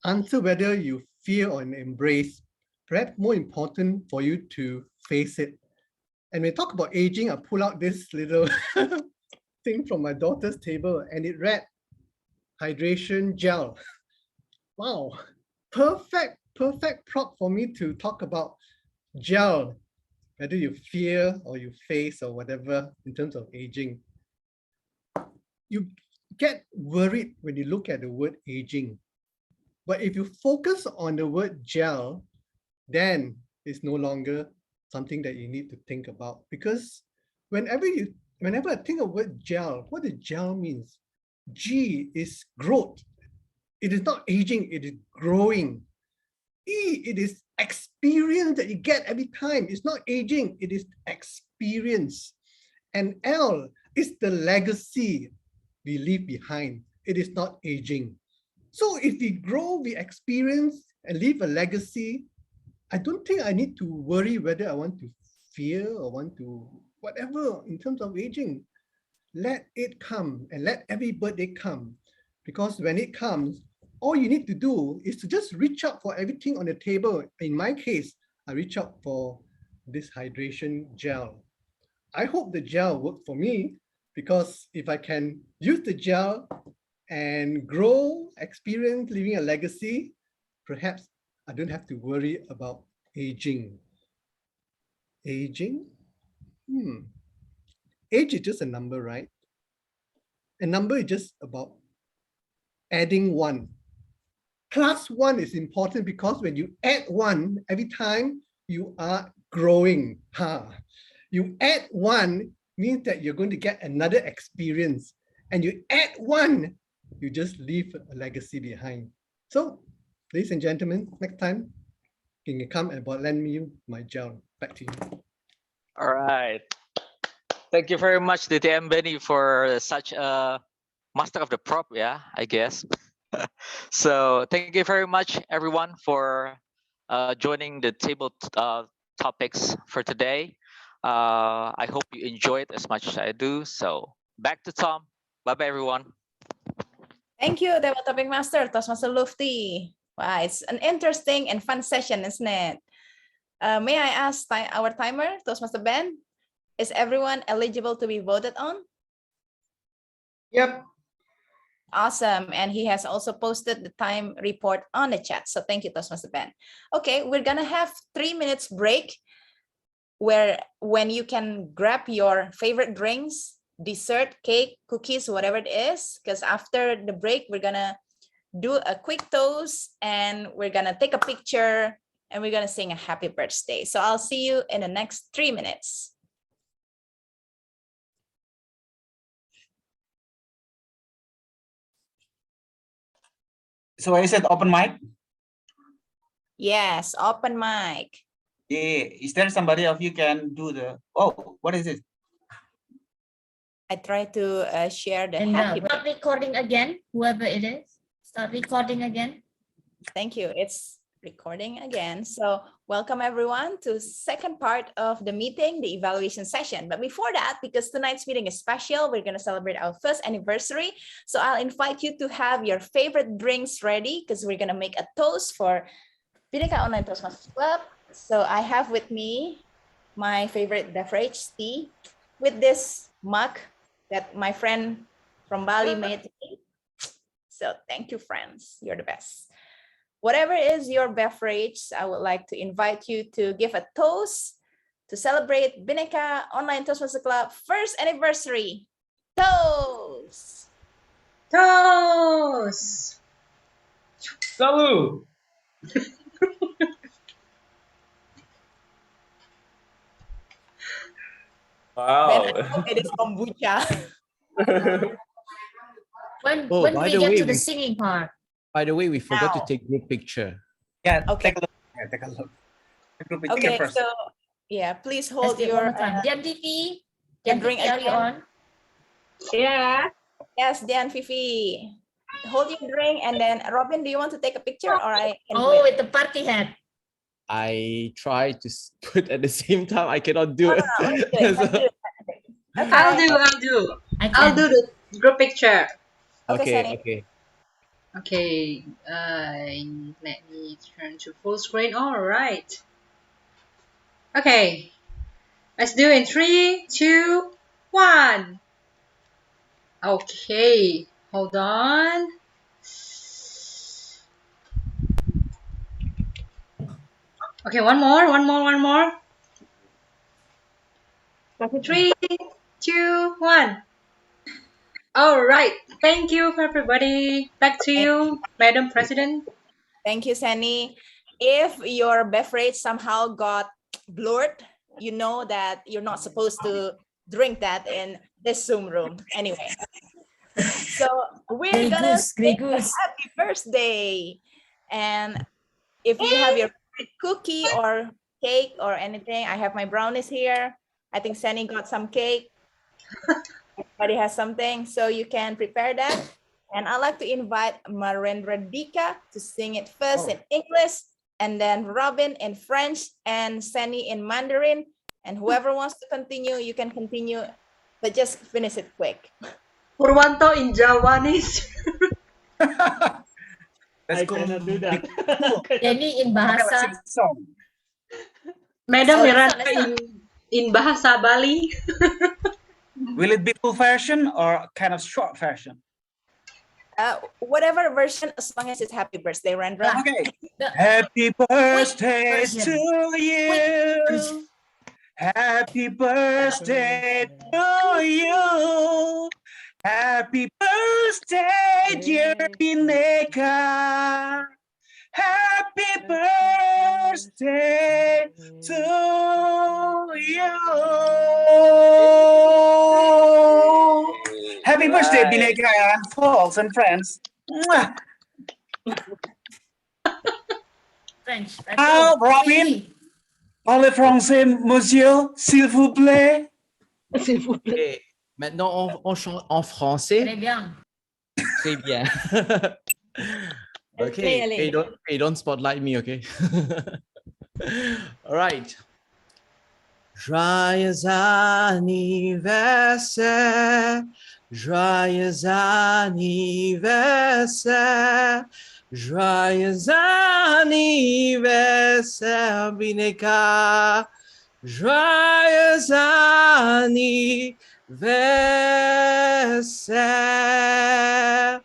answer whether you fear or embrace, perhaps more important for you to face it. And when we talk about aging, I pull out this little thing from my daughter's table and it read hydration gel. Wow, perfect prop for me to talk about gel, whether you fear or you face or whatever in terms of aging. you get worried when you look at the word aging. But if you focus on the word gel, then it's no longer something that you need to think about, because whenever I think of word gel, what the gel means, G is growth. It is not aging, it is growing. E, it is experience that you get every time. It's not aging, it is experience. And L is the legacy we leave behind. It is not aging. So if we grow, we experience and leave a legacy, I don't think I need to worry whether I want to fear or want to whatever in terms of aging. Let it come and let every birthday come. Because when it comes, all you need to do is to just reach out for everything on the table. In my case, I reach out for this hydration gel. I hope the gel worked for me, because if I can use the gel and grow, experience, leaving a legacy, perhaps I don't have to worry about aging. Aging? Age is just a number, right? A number is just about adding one. Plus one is important because when you add one, every time you are growing. You add one means that you're going to get another experience. And you add one, you just leave a legacy behind. So, ladies and gentlemen, next time, can you come and lend me my gel? Back to you. All right. Thank you very much, DTM Benny, for such a master of the prop, yeah, I guess. So thank you very much, everyone, for joining the table topics for today. I hope you enjoyed as much as I do. So back to Tom. Bye-bye, everyone. Thank you, Table Topic Master, Toastmaster Lufty. Wow, it's an interesting and fun session, isn't it? May I ask our timer, Toastmaster Ben, is everyone eligible to be voted on? Yep. Awesome. And he has also posted the time report on the chat. So thank you, Toastmaster Ben. Okay, we're going to have 3 minutes break when you can grab your favorite drinks, dessert, cake, cookies, whatever it is. Because after the break, we're going to do a quick toast and we're going to take a picture and we're going to sing a happy birthday. So I'll see you in the next 3 minutes. So I said open mic. Yes, open mic. Yeah. Is there somebody of you can do the? Oh, what is it? I try to share the And happy. start recording again, whoever it is. Start recording again. Thank you. It's recording again. So welcome everyone to second part of the meeting, the evaluation session. But before that, because tonight's meeting is special, we're going to celebrate our first anniversary. So I'll invite you to have your favorite drinks ready because we're going to make a toast for Bhinneka Online Toastmasters Club. So I have with me my favorite beverage, tea, with this mug that my friend from Bali made. So thank you, friends. You're the best. Whatever is your beverage, I would like to invite you to give a toast to celebrate Bhinneka Online Toastmasters Club first anniversary. Toast! Toast! Salud! Wow. It is kombucha. When Oh, by we the get way, to the singing part. By the way, we forgot to Now. take group picture. Yeah. Okay. Take a look. Yeah, take a look. The group picture Okay, first. so yeah, please Let's hold do it your one more time. Dian Vivi, your Dian drink Vivi, are you again. on? Yeah. Yes, Dian Fifi. Hold your drink and then Robin, do you want to take a picture or I can Oh, wait? with the party hat. I try to put at the same time. I cannot do it. Let's do it. Let's do it. Okay. I'll do the group picture. Okay, Sunny. Okay. Okay, let me turn to full screen. All right. Okay, let's do it in 3, 2, 1. Okay, hold on. Okay, one more. 3, 2, 1. All right. Thank you, everybody. Back to you, Madam President. Thank you, Sunny. If your beverage somehow got blurred, you know that you're not supposed to drink that in this Zoom room. Anyway, so we're Grey gonna goose, grey sing the goose. happy birthday. And if you have your favorite cookie or cake or anything, I have my brownies here. I think Sunny got some cake. Everybody has something, so you can prepare that. And I'd like to invite Marendra Dika to sing it first in English, and then Robin in French, and Sunny in Mandarin. And whoever wants to continue, you can continue, but just finish it quick. Purwanto in Javanese. I cannot do that. Jenny in Bahasa. Madam Oh, Miranda let's in Bahasa Bali. Will it be full version or kind of short version? Whatever version, as long as it's happy birthday, Rendra. Okay. Happy birthday to you. Happy birthday to you. Happy birthday, dear Bhinneka. Happy birthday to you. Happy birthday, Bhinneka, folks and friends. Mwah. French. Ah, Robin, parlez français, monsieur, s'il vous plaît. Et maintenant, on chante en français. Très bien. Très bien. Allez, Okay, allez. don't spotlight me, okay? All right. Joyeux anniversaire, joyeux anniversaire, joyeux anniversaire, Bhinneka. Joyeux anniversaire.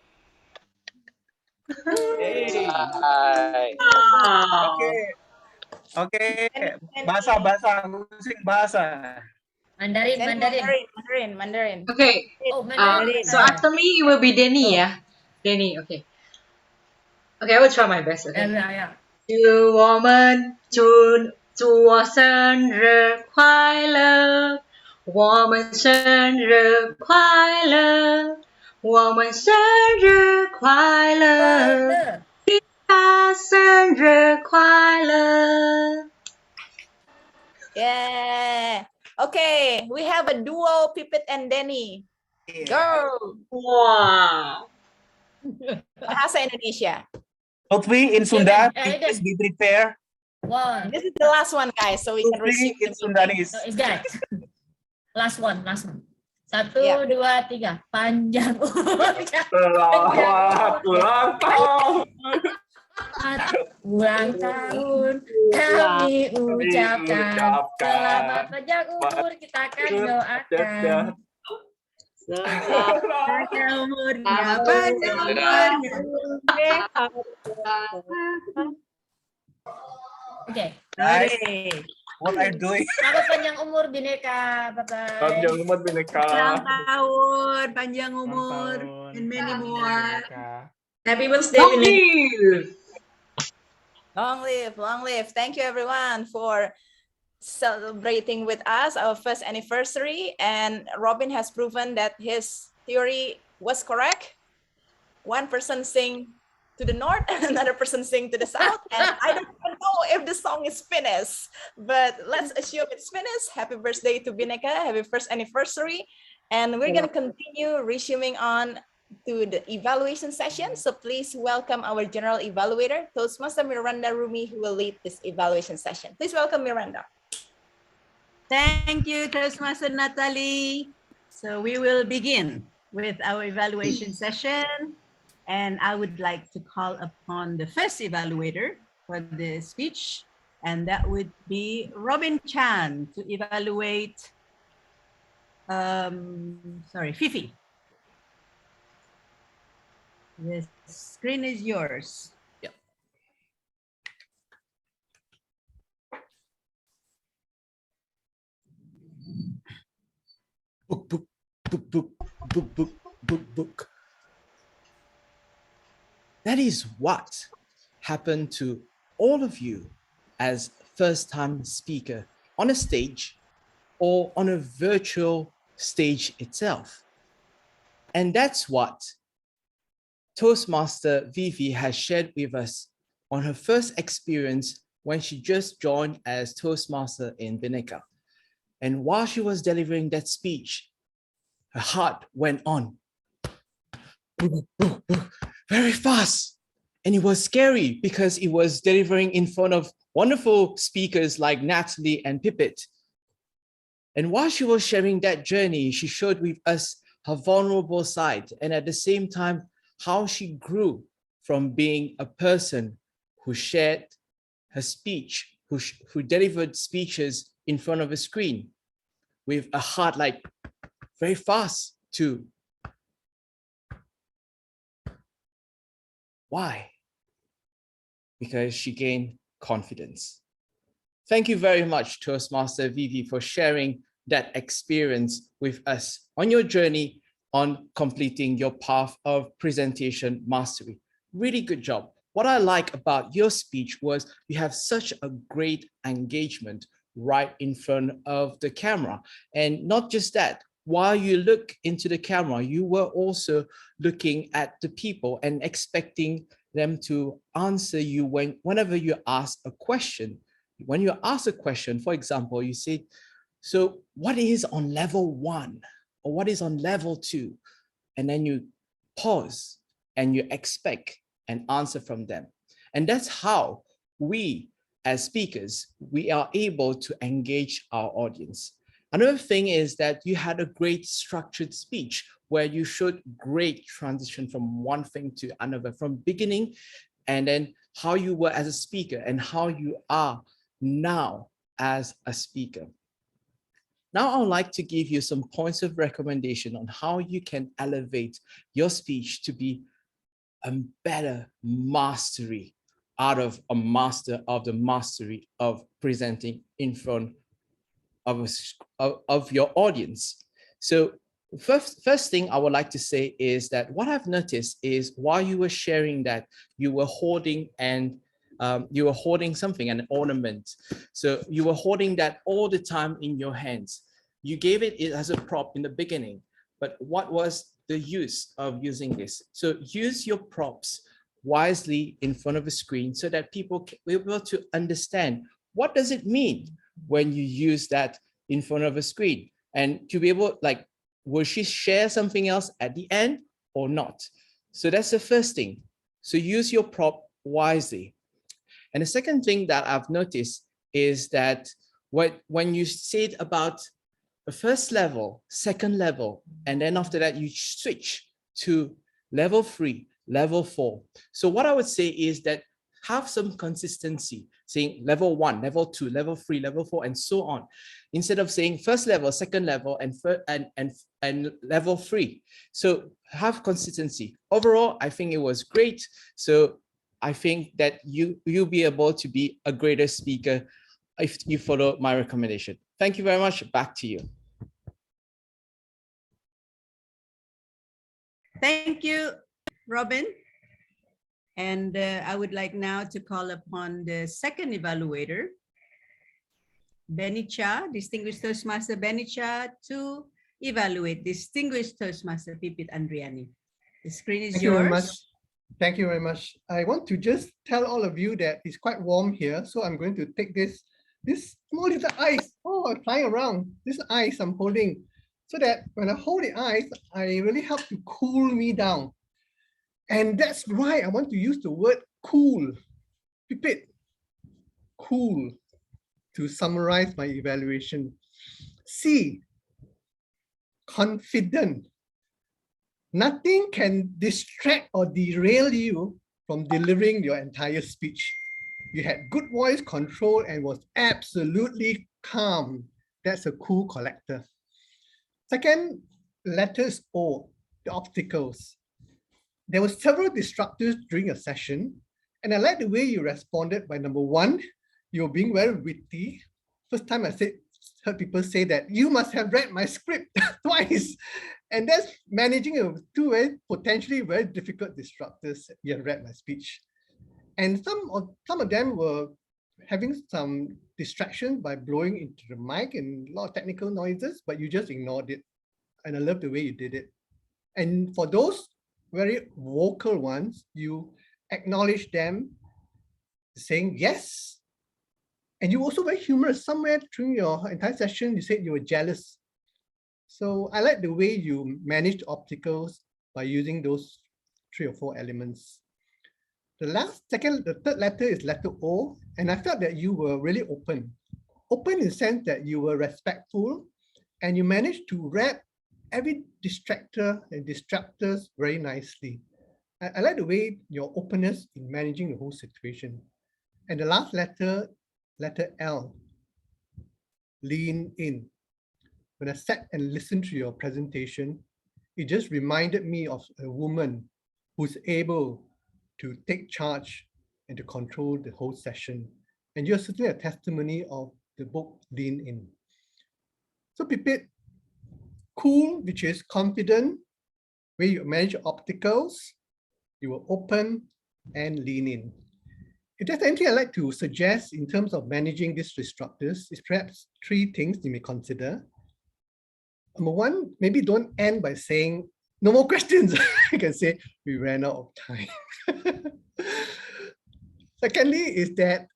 Hey. Oke, bahasa, musik bahasa. Mandarin. Okay. Oh, So after me, it will be Denny, yeah? Denny, okay. Okay, I will try my best, okay? Yeah. 祝我们祝我生日快乐，我们生日快乐，我们生日快乐，他生日快乐。 Yeah. Okay, we have a duo, Pipit and Denny. Go. Wow. Bahasa Indonesia. Lutfi in Sunda, please be prepared. One. This is the last one, guys, so we can receive in Sundanese. No, it's that. Last one. 1, 2, 3. Panjang umur. Selamat ulang tahun. Ulang tahun kami ucapkan. Selamat panjang umur, kita akan doakan. Panjang umurnya, panjang umurnya. Okay. What are you doing? Selamat panjang umur Bhinneka. Bye-bye. Panjang umur Bhinneka. Ulang tahun, panjang umur, and many more. Happy birthday, Long Bhinneka. Long live. Thank you, everyone, for celebrating with us our first anniversary. And Robin has proven that his theory was correct. One person sing to the north and another person sing to the south. And I don't even know if the song is finished, but let's assume it's finished. Happy birthday to Bhinneka. Happy first anniversary. And we're going to continue resuming on to the evaluation session. So please welcome our general evaluator, Toastmaster Miranda Rumi, who will lead this evaluation session. Please welcome Miranda. Thank you, Toastmaster Natalie. So we will begin with our evaluation session. And I would like to call upon the first evaluator for the speech. And that would be Robin Chan to evaluate, Fifi. The screen is yours. Yep. Book. book. That is what happened to all of you as first-time speaker on a stage or on a virtual stage itself. And that's what Toastmaster Vivi has shared with us on her first experience when she just joined as Toastmaster in Bhinneka. And while she was delivering that speech, her heart went on very fast. And it was scary because it was delivering in front of wonderful speakers like Natalie and Pipit. And while she was sharing that journey, she showed with us her vulnerable side, and at the same time, how she grew from being a person who shared her speech, who delivered speeches in front of a screen with a heart like very fast to why? Because she gained confidence. Thank you very much, Toastmaster Vivi, for sharing that experience with us on your journey on completing your path of presentation mastery. Really good job. What I like about your speech was you have such a great engagement right in front of the camera. And not just that, while you look into the camera, you were also looking at the people and expecting them to answer you whenever you ask a question. When you ask a question, for example, you say, so what is on level 1 or what is on level 2? And then you pause and you expect an answer from them. And that's how we as speakers, we are able to engage our audience. Another thing is that you had a great structured speech where you showed great transition from one thing to another, from beginning and then how you were as a speaker and how you are now as a speaker. Now I would like to give you some points of recommendation on how you can elevate your speech to be a better mastery out of a master of the mastery of presenting in front of your audience. So first thing I would like to say is that what I've noticed is while you were sharing that you were holding something, an ornament. So you were holding that all the time in your hands. You gave it as a prop in the beginning, but what was the use of using this? So use your props wisely in front of a screen so that people can be able to understand what does it mean when you use that in front of a screen, and to be able, like, will she share something else at the end or not? So that's the first thing. So use your prop wisely. And the second thing that I've noticed is that when you said about the first level, second level, and then after that you switch to level 3, level 4. So what I would say is that have some consistency, saying level 1, level 2, level 3, level 4, and so on, instead of saying first level, second level, and level 3. So have consistency. Overall, I think it was great. So I think that you'll be able to be a greater speaker if you follow my recommendation. Thank you very much. Back to you. Thank you, Robin. And I would like now to call upon the second evaluator, Benny Cha, Distinguished Toastmaster Benny Cha, to evaluate Distinguished Toastmaster Pipit Andriani. The screen is Thank you very much. yours. Thank you very much. I want to just tell all of you that it's quite warm here, so I'm going to take this small little ice, flying around, this ice I'm holding, so that when I hold the ice, I really help to cool me down. And that's why I want to use the word cool, Pipit, cool, to summarize my evaluation. C, confident. Nothing can distract or derail you from delivering your entire speech. You had good voice control and was absolutely calm. That's a cool collector. Second, letters O, the obstacles. There were several disruptors during a session, and I like the way you responded by number 1, you're being very witty. First time I said heard people say that you must have read my script twice. And that's managing two potentially very difficult disruptors. You have read my speech. And some of them were having some distraction by blowing into the mic and a lot of technical noises, but you just ignored it. And I love the way you did it. And for those very vocal ones, you acknowledge them saying yes. And you also very humorous. Somewhere during your entire session, you said you were jealous. So I like the way you managed obstacles by using those 3 or 4 elements. The third letter is letter O, and I felt that you were really open. Open in the sense that you were respectful, and you managed to wrap every distractor and distractors very nicely. I like the way your openness in managing the whole situation. And the last letter, letter L, lean in. When I sat and listened to your presentation, it just reminded me of a woman who's able to take charge and to control the whole session. And you're certainly a testimony of the book Lean In. So Pipit, cool, which is confident, where you manage obstacles, you were open, and lean in. If there's anything I'd like to suggest in terms of managing these disruptors, is perhaps 3 things you may consider. Number 1, maybe don't end by saying, no more questions. You can say, we ran out of time. Secondly, is that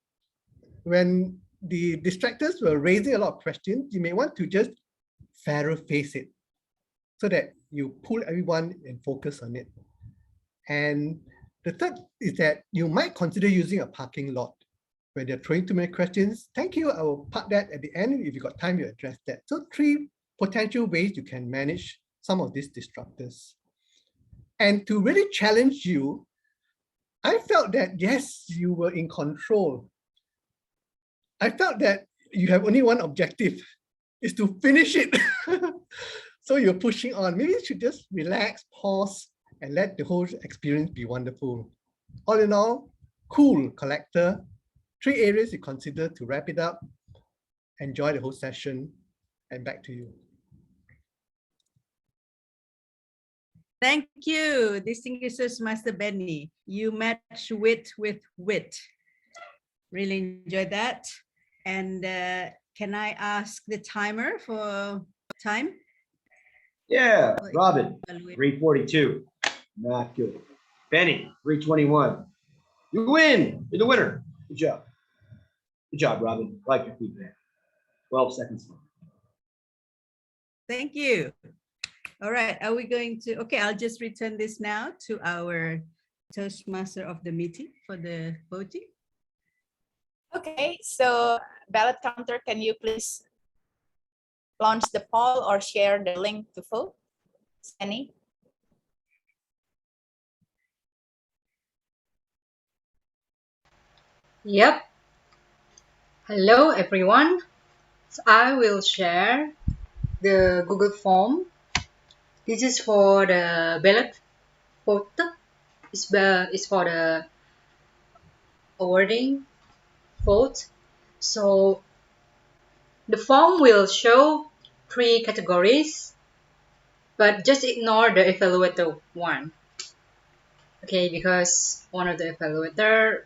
when the distractors were raising a lot of questions, you may want to just fairer face it so that you pull everyone and focus on it. And the third is that you might consider using a parking lot where they're throwing too many questions. Thank you. I will park that at the end. If you got time, you address that. So 3 potential ways you can manage some of these disruptors. And to really challenge you, I felt that, yes, you were in control. I felt that you have only one objective, is to finish it. So you're pushing on. Maybe you should just relax, pause, and let the whole experience be wonderful. All in all, cool collector. 3 areas you consider to wrap it up. Enjoy the whole session, and back to you. Thank you, distinguished Master Benny. You match wit with wit. Really enjoyed that. And can I ask the timer for time? Yeah, Robin, 3:42. Not good. Benny, 3:21. You win. You're the winner. Good job. Good job, Robin. I like your feedback. 12 seconds. Thank you. All right, are we going to, okay, I'll just return this now to our Toastmaster of the meeting for the voting. Okay, so ballot counter, can you please launch the poll or share the link to vote? Any? Yep. Hello, everyone. So I will share the Google form. This is for the ballot vote. It's for the awarding vote. So the form will show 3 categories, but just ignore the evaluator one. Okay, because one of the evaluator,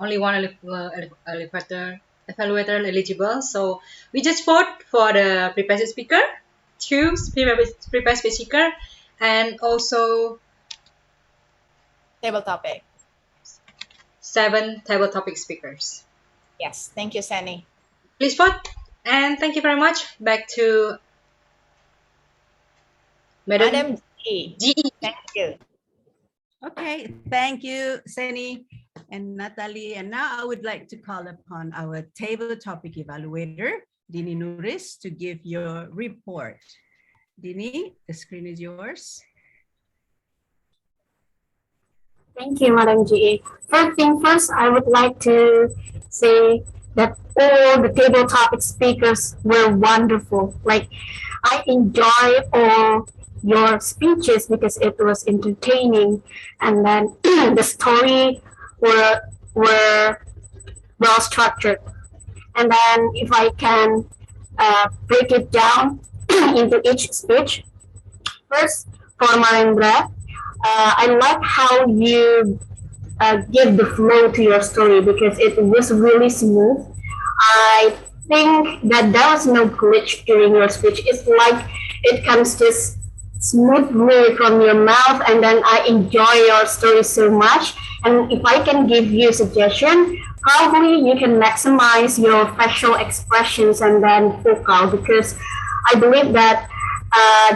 only one evaluator eligible. So we just vote for the prepared speaker, 2 prepared speaker, and also Table topic. 7 table topic speakers. Yes, thank you, Sani. Please vote, and thank you very much. Back to Madam G. Thank you. Okay, thank you, Sani and Natalie. And now I would like to call upon our table topic evaluator, Dini Nuris, to give your report. Dini, the screen is yours. Thank you, Madam GA. First thing first, I would like to say that all the table topic speakers were wonderful. Like, I enjoy all your speeches because it was entertaining, and then the story were well structured. And then if I can break it down into each speech. First, for Marindra, I like how you give the flow to your story because it was really smooth. I think that there was no glitch during your speech. It's like it comes just smoothly from your mouth, and then I enjoy your story so much. And if I can give you a suggestion, probably you can maximize your facial expressions and then vocal, because I believe that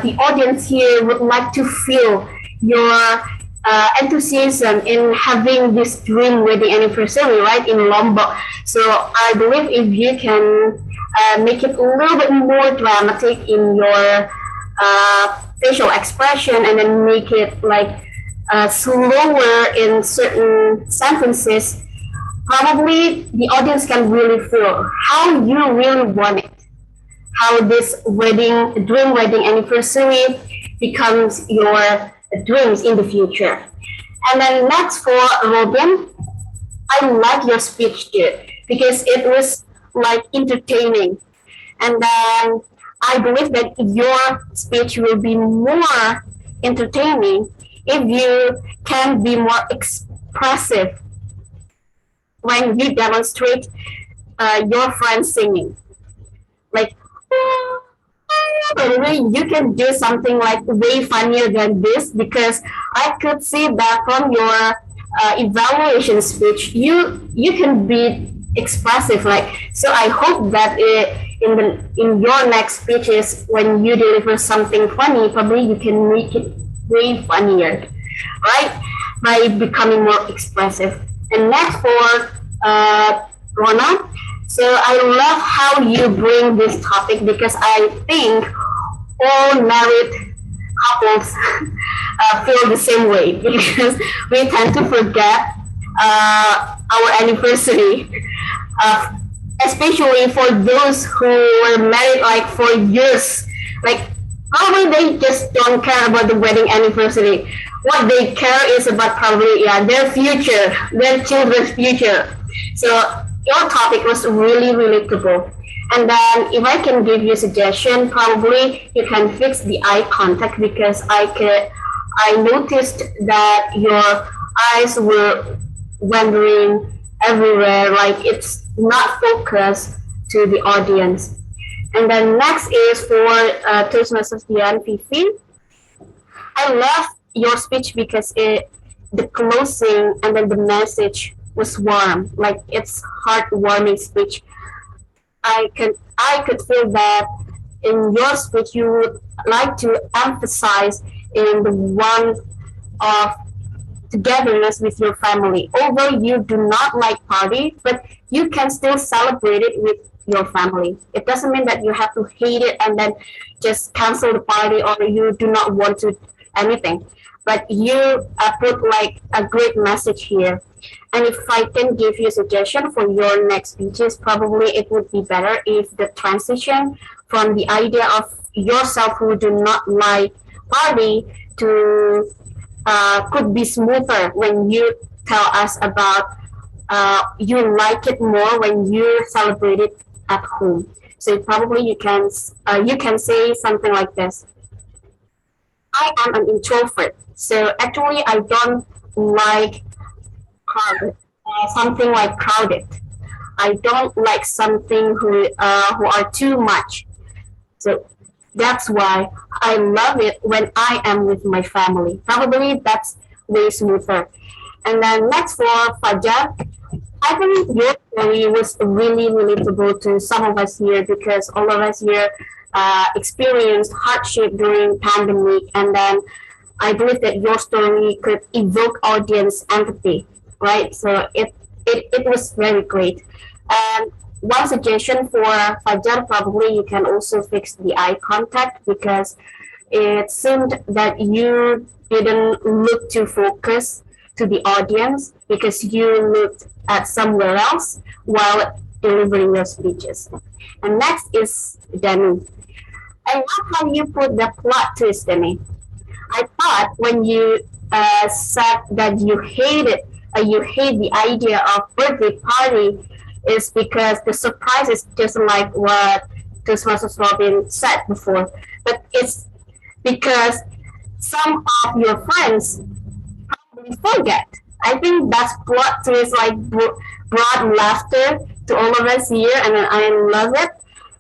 the audience here would like to feel your enthusiasm in having this dream wedding anniversary, right, in Lombok. So I believe if you can make it a little bit more dramatic in your facial expression, and then make it like slower in certain sentences, probably the audience can really feel how you really want it, how this dream wedding anniversary becomes your dreams in the future. And then next for Robin, I like your speech too because it was like entertaining. And then I believe that your speech will be more entertaining if you can be more expressive when you demonstrate your friends singing. Like, anyway, you can do something like way funnier than this, because I could see that from your evaluation speech, you can be expressive. Like, so I hope that in your next speeches, when you deliver something funny, probably you can make it way funnier, right? By becoming more expressive. And next for Rona. So I love how you bring this topic, because I think all married couples feel the same way, because we tend to forget our anniversary, especially for those who were married like for years. Like, probably they just don't care about the wedding anniversary. What they care is about probably their future, their children's future. So your topic was really relatable. And then if I can give you a suggestion, probably you can fix the eye contact, because I noticed that your eyes were wandering everywhere, like it's not focused to the audience. And then next is for Toastmasters Dian Fifi. I love your speech because the closing and then the message was warm, like it's heartwarming speech. I could feel that in your speech you would like to emphasize in the one of togetherness with your family. Although you do not like party, but you can still celebrate it with your family. It doesn't mean that you have to hate it and then just cancel the party, or you do not want to anything. But you put like a great message here. And if I can give you a suggestion for your next speeches, probably it would be better if the transition from the idea of yourself who do not like party to could be smoother when you tell us about you like it more when you celebrate it at home. So probably you can say something like this: I am an introvert, so actually I don't like crowded, something like crowded. I don't like something who are too much. So that's why I love it when I am with my family. Probably that's way smoother. And then next for Fajar, I think your story was really relatable to some of us here, because all of us here experienced hardship during pandemic, and then I believe that your story could evoke audience empathy, right? So it was very great. And one suggestion for Fajar, probably you can also fix the eye contact, because it seemed that you didn't look to focus to the audience, because you looked at somewhere else while delivering your speeches. And next is Danny. I love how you put the plot twist, Danny. I thought when you said that you hate the idea of birthday party, is because the surprise is just like what Toastmasters Robin said before, but it's because some of your friends probably forget. I think that's what is like brought laughter to all of us here, and I love it.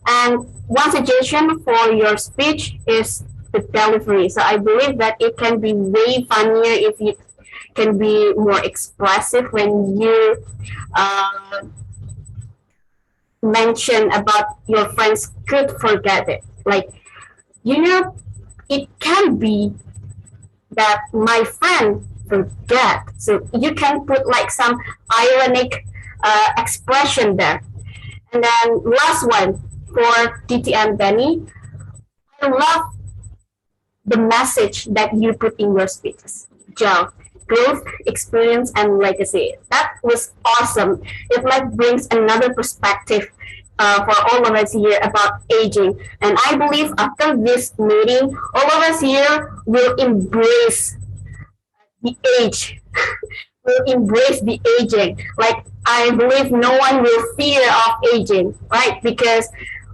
And one suggestion for your speech is the delivery. So I believe that it can be way funnier if you can be more expressive when you uh, mention about your friends could forget it. Like, you know, it can be that my friend forget. So you can put like some ironic expression there. And then last one for DTM Benny, I love the message that you put in your speeches. Joe, growth, experience, and legacy. That was awesome. It like brings another perspective for all of us here about aging. And I believe after this meeting, all of us here will embrace the age, will embrace the aging. Like I believe no one will fear of aging, right? Because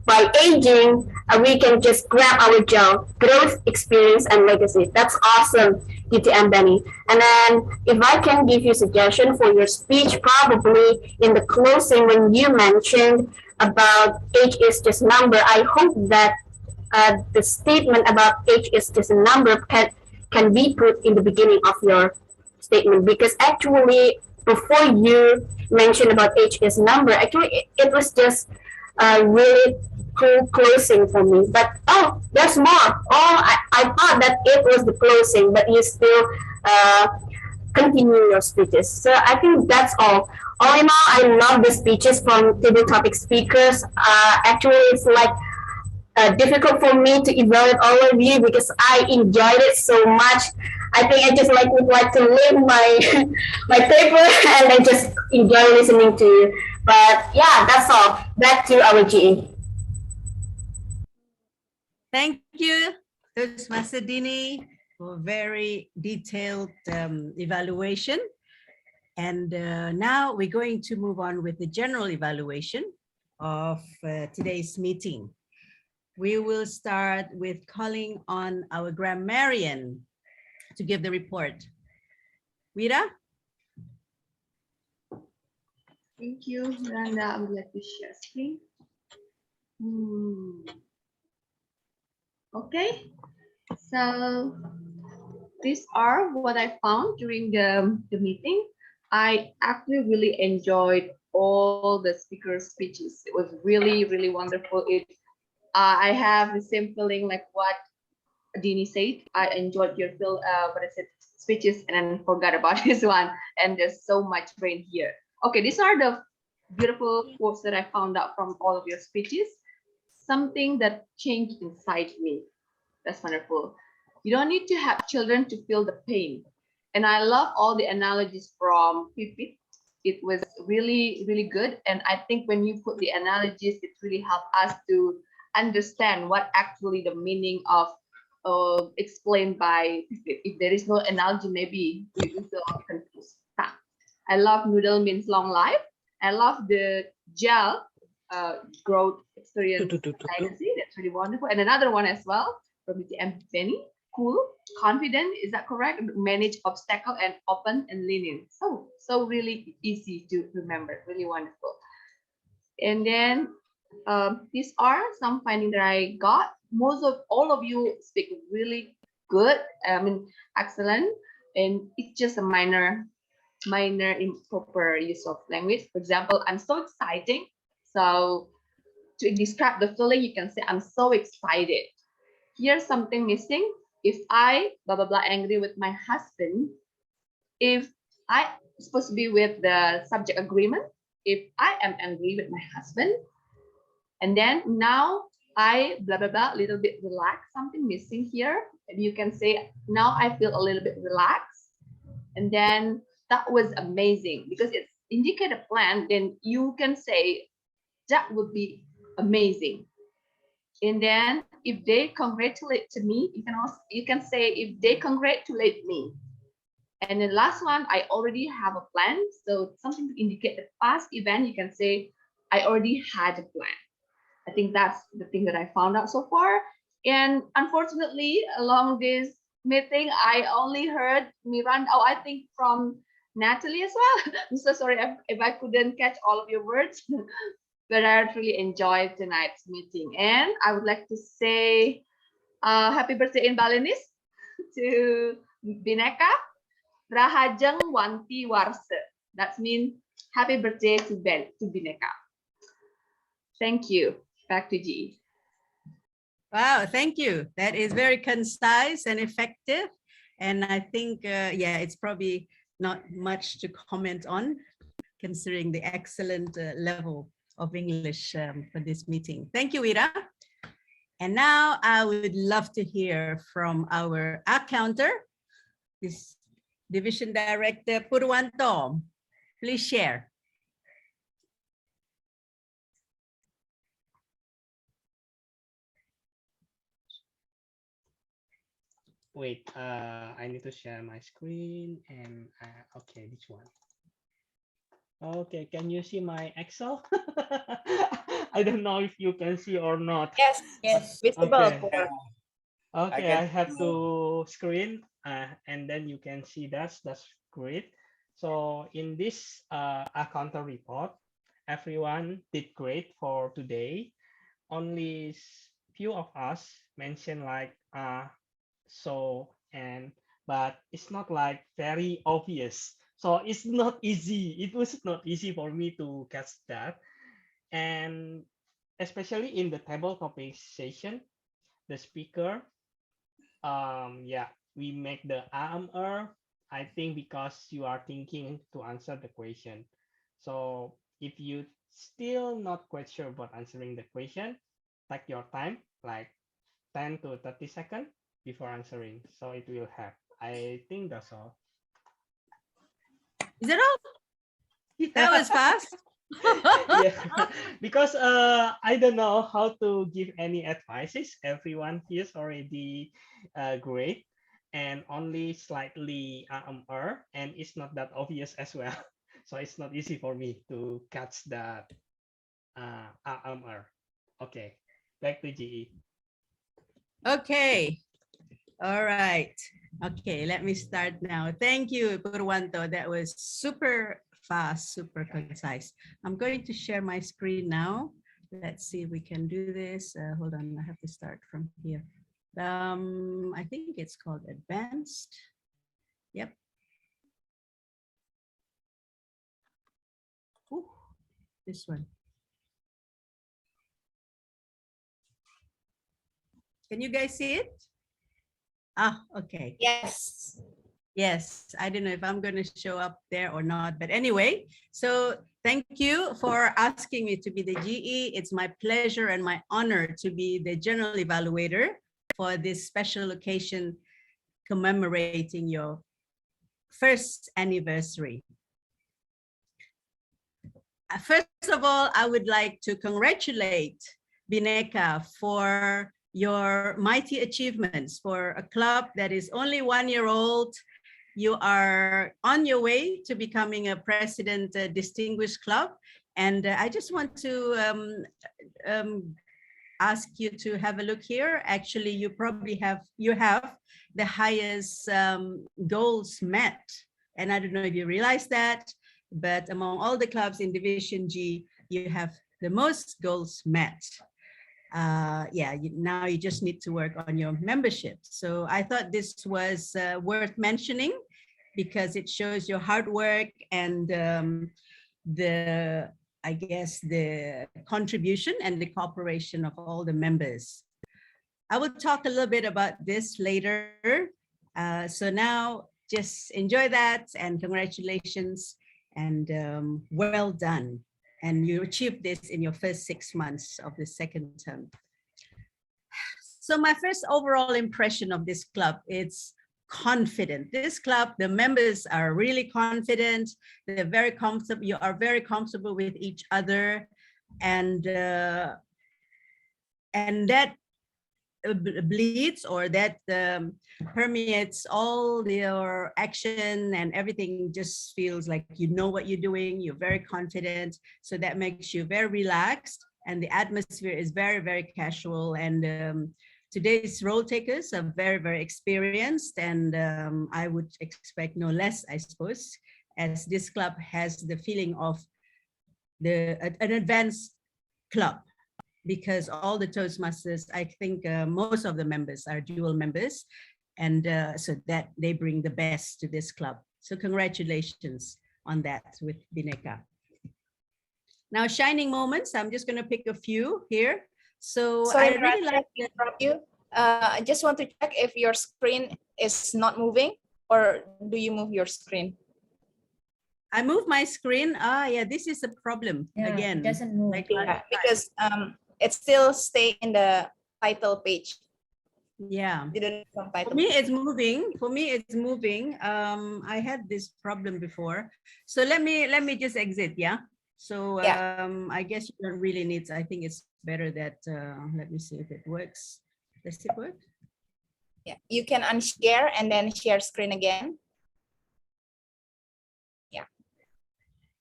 by aging, we can just grab our job, growth, experience, and legacy. That's awesome, DTM Benny. And then if I can give you a suggestion for your speech, probably in the closing when you mentioned about age is just number, I hope that the statement about age is just a number can be put in the beginning of your statement, because actually before you mentioned about age is number, actually it was just really cool closing for me. But oh, there's more. Oh, I thought that it was the closing, but you still continue your speeches. So I think that's all. All in all, I love the speeches from table topic speakers. Actually, it's like difficult for me to evaluate all of you because I enjoyed it so much. I think I just like would like to leave my my paper and then just enjoy listening to you. But yeah, that's all. Back to our GE. Thank you, Toastmaster Dini, for very detailed evaluation. And now we're going to move on with the general evaluation of today's meeting. We will start with calling on our grammarian to give the report. Wira? Thank you, Miranda. I would like to share screen. Okay, so these are what I found during the meeting. I actually really enjoyed all the speaker speeches. It was really, really wonderful. I have the same feeling like what Dini said. I enjoyed your speeches and then forgot about this one. And there's so much rain here. Okay, these are the beautiful quotes that I found out from all of your speeches. Something that changed inside me. That's wonderful. You don't need to have children to feel the pain. And I love all the analogies from Pipit. It was really, really good. And I think when you put the analogies, it really helped us to understand what actually the meaning of explained by Pipit. If there is no analogy, maybe we will feel confused. I love noodle means long life. I love the gel growth experience legacy. That's really wonderful. And another one as well from the Benny. Cool, confident, is that correct? Manage obstacle and open and lenient. So really easy to remember, really wonderful. And then these are some findings that I got. Most of all of you speak really good, excellent, and it's just a minor improper use of language. For example, I'm so exciting. So to describe the feeling, you can say I'm so excited. Here's something missing. If I blah blah blah angry with my husband, if I supposed to be with the subject agreement, if I am angry with my husband, and then now I blah blah blah little bit relaxed, something missing here. And you can say now I feel a little bit relaxed, and then that was amazing because it's indicate a plan. Then you can say that would be amazing. And then if they congratulate to me, you can say if they congratulate me. And the last one, I already have a plan. So something to indicate the past event, you can say, I already had a plan. I think that's the thing that I found out so far. And unfortunately, along this meeting, I only heard Miranda, oh, I think from Natalie as well. I'm so sorry if I couldn't catch all of your words, but I really enjoyed tonight's meeting. And I would like to say happy birthday in Balinese to Bhinneka Rahajeng Wanti Warse. That means happy birthday to Bhinneka. Thank you. Back to GE. Wow, thank you. That is very concise and effective. And I think, yeah, it's probably not much to comment on, considering the excellent level of English for this meeting. Thank you, Ira. And now I would love to hear from our accountant, this Division Director Purwanto. Please share. Wait, I need to share my screen and okay, this one. Okay, can you see my Excel? I don't know if you can see or not. Yes, yes, visible. Okay. For Okay, I have to screen and then you can see that's great. So in this accountant report, everyone did great for today. Only few of us mentioned like so and but it's not like very obvious. So it's not easy. It was not easy for me to catch that. And especially in the table topic session, the speaker yeah, we make the AMR, I think because you are thinking to answer the question. So if you still not quite sure about answering the question, take your time, like 10 to 30 seconds before answering. So it will help. I think that's all. Is that all? That was fast. Yeah, because I don't know how to give any advices. Everyone here is already great and only slightly and it's not that obvious as well. So it's not easy for me to catch that Okay, back to GE. Okay. All right. Okay, let me start now. Thank you, Purwanto. That was super fast, super concise. I'm going to share my screen now. Let's see if we can do this. Hold on, I have to start from here. I think it's called advanced. Yep. Ooh, this one. Can you guys see it? Ah, okay. Yes. Yes, I don't know if I'm going to show up there or not, but anyway, so thank you for asking me to be the GE. It's my pleasure and my honor to be the general evaluator for this special occasion commemorating your first anniversary. First of all, I would like to congratulate Bhinneka for your mighty achievements. For a club that is only 1 year old, you are on your way to becoming a president distinguished club. And I just want to ask you to have a look here. Actually, you probably have the highest goals met. And I don't know if you realize that, but among all the clubs in Division G, you have the most goals met. Yeah, now you just need to work on your membership. So I thought this was worth mentioning because it shows your hard work and I guess the contribution and the cooperation of all the members. I will talk a little bit about this later. So now just enjoy that and congratulations and well done. And you achieved this in your first 6 months of the second term. So my first overall impression of this club, it's confident. This club, the members are really confident. They're very comfortable. You are very comfortable with each other. And that bleeds or that permeates all your action, and everything just feels like you know what you're doing, you're very confident. So that makes you very relaxed, and the atmosphere is very, very casual. And today's role takers are very, very experienced, and I would expect no less, I suppose, as this club has the feeling of an advanced club, because all the Toastmasters, I think most of the members are dual members, and so that they bring the best to this club. So congratulations on that with Bhinneka. Now, shining moments, I'm just going to pick a few here. So Sorry, I really like to interrupt you. I just want to check if your screen is not moving, or do you move your screen? I move my screen. Yeah, this is a problem again. It doesn't move. Like because it still stay in the title page. Yeah. For me, it's moving. For me, it's moving. I had this problem before. So let me just exit. Yeah. So I guess you don't really need. I think it's better that. Let me see if it works. Does it work? Yeah. You can unshare and then share screen again. Yeah.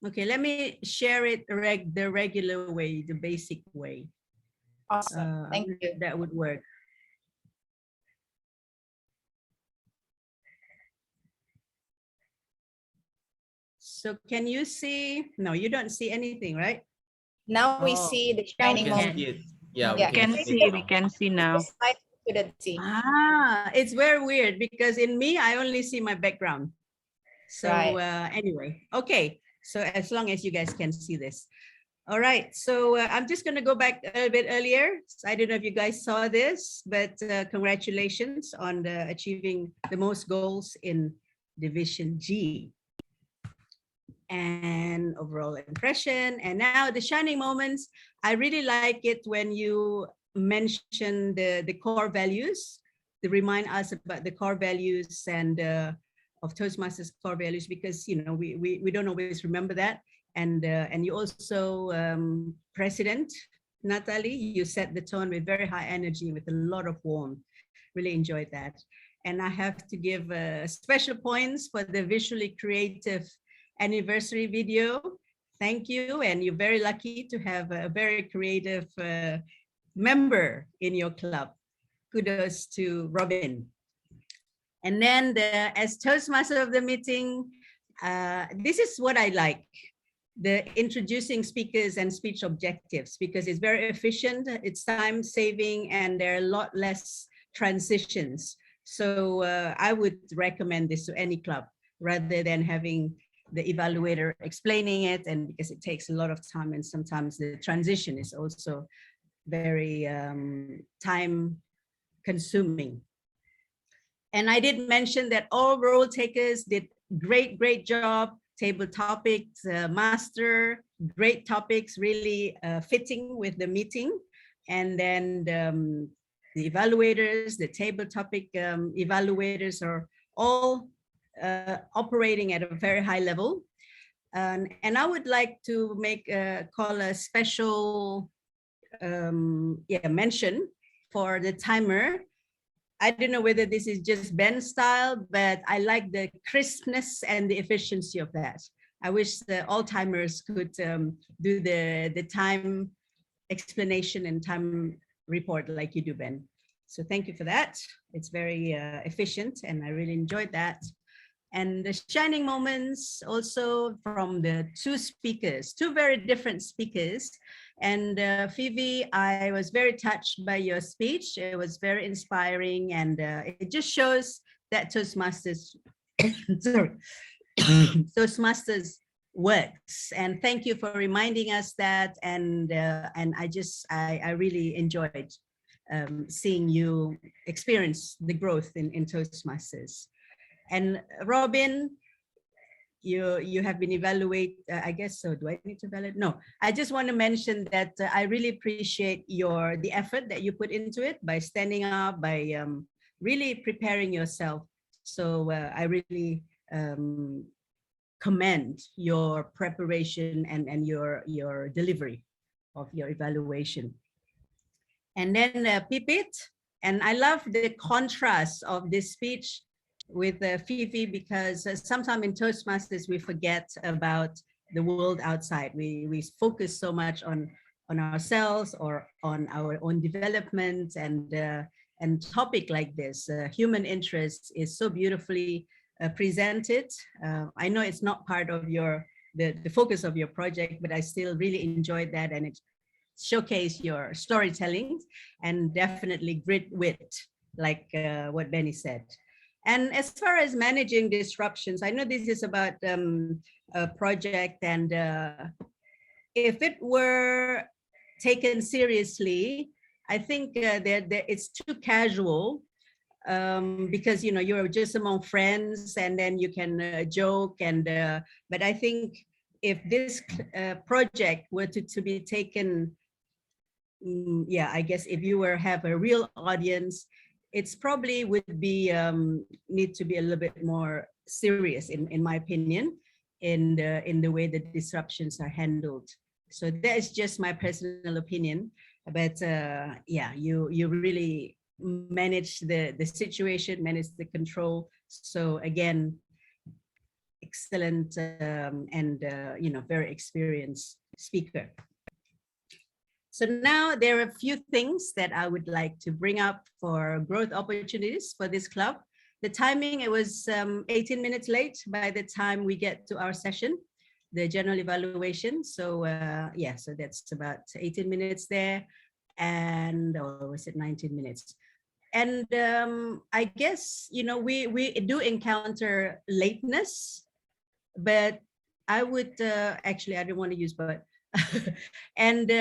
Okay. Let me share it the regular way, the basic way. Awesome. Thank you. That would work. So can you see? No, you don't see anything, right? Now we see the shining moment. Yeah, we can see now. Ah, it's very weird because in me, I only see my background. So anyway, okay. So as long as you guys can see this. All right, so I'm just going to go back a bit earlier. I don't know if you guys saw this, but congratulations on achieving the most goals in Division G. And overall impression. And now the shining moments. I really like it when you mention the core values, to remind us about the core values and of Toastmasters core values, because you know we don't always remember that. And you also, President Natalie, you set the tone with very high energy, with a lot of warmth. Really enjoyed that. And I have to give special points for the visually creative anniversary video. Thank you. And you're very lucky to have a very creative member in your club. Kudos to Robin. And then as Toastmaster of the meeting, this is what I like. The introducing speakers and speech objectives, because it's very efficient, it's time saving, and there are a lot less transitions. So I would recommend this to any club rather than having the evaluator explaining it, and because it takes a lot of time and sometimes the transition is also very time consuming. And I did mention that all role takers did great job. Table topics, master, great topics, really fitting with the meeting. And then the evaluators, the table topic evaluators are all operating at a very high level. And I would like to call a special mention for the timer. I don't know whether this is just Ben's style, but I like the crispness and the efficiency of that. I wish the all timers could do the time explanation and time report like you do, Ben. So thank you for that. It's very efficient, and I really enjoyed that. And the shining moments also from the two speakers, two very different speakers. And Phoebe, I was very touched by your speech. It was very inspiring, and it just shows that Toastmasters, sorry, Toastmasters works. And thank you for reminding us that. And I really enjoyed seeing you experience the growth in Toastmasters. And Robin, you have been evaluated, I guess so. Do I need to evaluate? No, I just want to mention that I really appreciate the effort that you put into it by standing up, by really preparing yourself. So I really commend your preparation and your delivery of your evaluation. And then Pipit And I love the contrast of this speech with Fifi, because sometimes in Toastmasters, we forget about the world outside. We focus so much on ourselves or on our own development, and topic like this, human interest, is so beautifully presented. I know it's not part of the focus of your project, but I still really enjoyed that, and it showcased your storytelling and definitely great wit, like what Benny said. And as far as managing disruptions, I know this is about a project, and if it were taken seriously, I think that it's too casual, because you're just among friends, and then you can joke, and but I think if this project were to be taken, yeah, I guess if you have a real audience, it's probably would be need to be a little bit more serious, in my opinion, in the way the disruptions are handled. So that is just my personal opinion, but yeah, you really manage the situation, manage the control. So again, excellent, and very experienced speaker. So now there are a few things that I would like to bring up for growth opportunities for this club. The timing, it was 18 minutes late by the time we get to our session, the general evaluation. So yeah, so that's about 18 minutes there. And, or was it 19 minutes? And I guess, we do encounter lateness, but I would, actually, I don't want to use but, and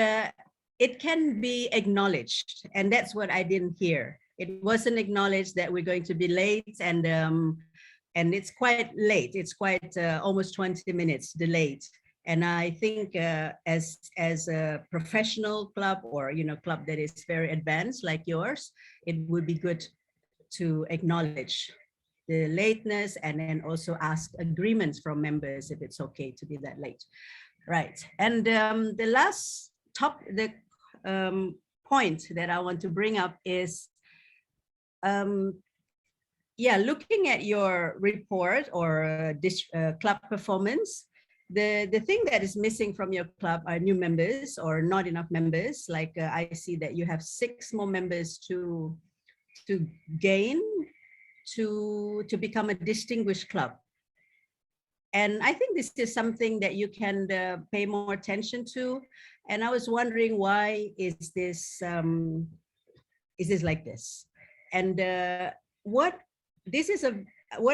it can be acknowledged. And that's what I didn't hear. It wasn't acknowledged that we're going to be late, and it's quite late. It's quite almost 20 minutes delayed. And I think as a professional club, or club that is very advanced like yours, it would be good to acknowledge the lateness, and then also ask agreements from members if it's okay to be that late. Right. And the last point that I want to bring up is, yeah, looking at your report or this club performance, the thing that is missing from your club are new members or not enough members. Like I see that you have 6 more members to gain to become a distinguished club. And I think this is something that you can pay more attention to. And I was wondering, why is this like this? And what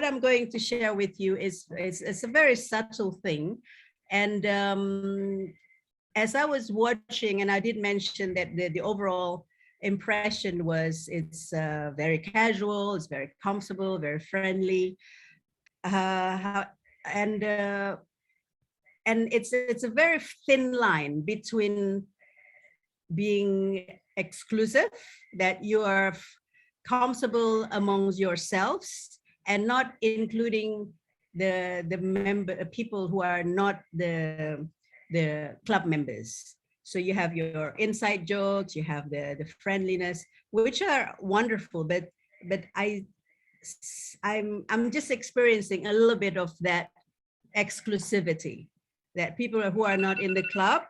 I'm going to share with you is a very subtle thing. And as I was watching, and I did mention that the overall impression was it's very casual, it's very comfortable, very friendly. And it's a very thin line between being exclusive, that you are comfortable amongst yourselves, and not including the people who are not the club members. So you have your inside jokes, you have the friendliness, which are wonderful, but I'm just experiencing a little bit of that exclusivity, that people who are not in the club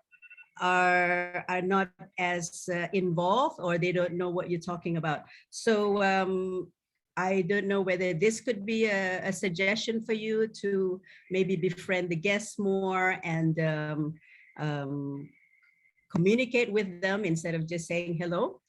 are not as involved, or they don't know what you're talking about. So I don't know whether this could be a suggestion for you to maybe befriend the guests more, and communicate with them instead of just saying hello,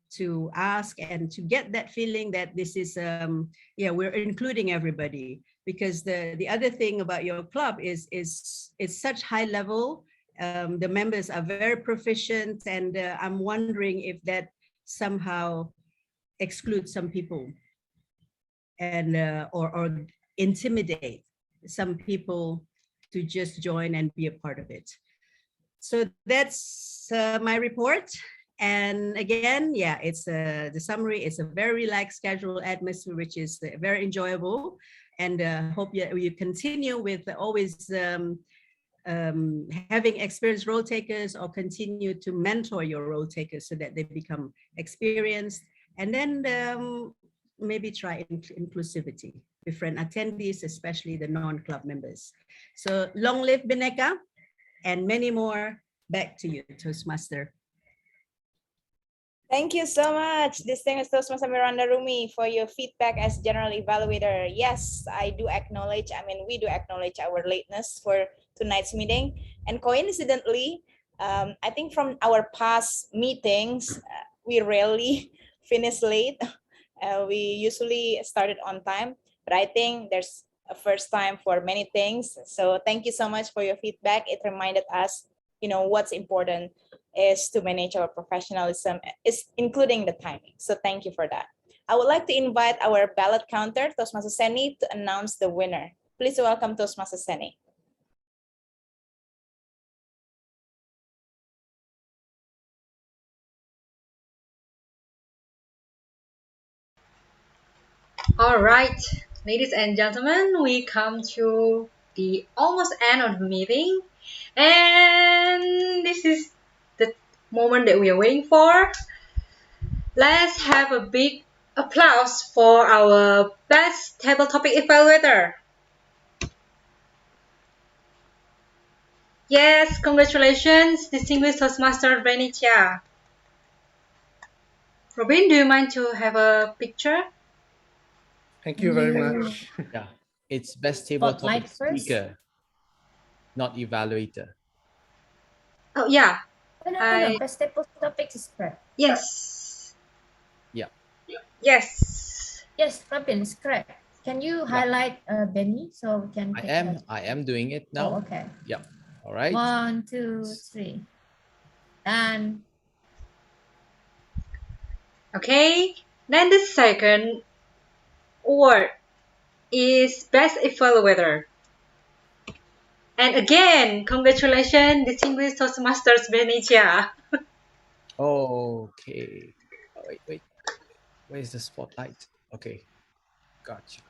to ask and to get that feeling that this is, yeah, we're including everybody. Because the other thing about your club is it's such high level. The members are very proficient, and I'm wondering if that somehow excludes some people, and or intimidate some people to just join and be a part of it. So that's my report. And again, yeah, it's the summary. It's a very relaxed, casual atmosphere, which is very enjoyable. And hope you continue with always having experienced role takers, or continue to mentor your role takers so that they become experienced. And then maybe try inclusivity, different attendees, especially the non-club members. So long live Bhinneka and many more. Back to you, Toastmaster. Thank you so much, distinguished Toastmaster Miranda Rumi, for your feedback as general evaluator. Yes, I do acknowledge, we do acknowledge our lateness for tonight's meeting. And coincidentally, I think from our past meetings, we rarely finish late. We usually started on time, but I think there's a first time for many things. So thank you so much for your feedback. It reminded us, what's important is to manage our professionalism, is including the timing. So thank you for that. I would like to invite our ballot counter, Toastmaster Seni, to announce the winner. Please welcome Toastmaster Seni. All right, ladies and gentlemen, we come to the almost end of the meeting. And this is the moment that we are waiting for. Let's have a big applause for our best table topic evaluator. Yes, congratulations, distinguished Toastmaster Benicia. Robin, do you mind to have a picture? Thank you very much. Yeah, it's best table Spotlight topic first. speaker, not evaluator. Oh yeah. No. Best table topic is correct. Yes. Yeah. Yes. Yes, Robin is correct. Can you highlight Benny so we can take I am doing it now. Oh, okay. Yeah. All right. 1, 2, 3. And Okay. Then the second award is best evaluator. And again, congratulations, distinguished Toastmasters Benicia. Okay. Oh, wait. Where's the spotlight? Okay. Gotcha.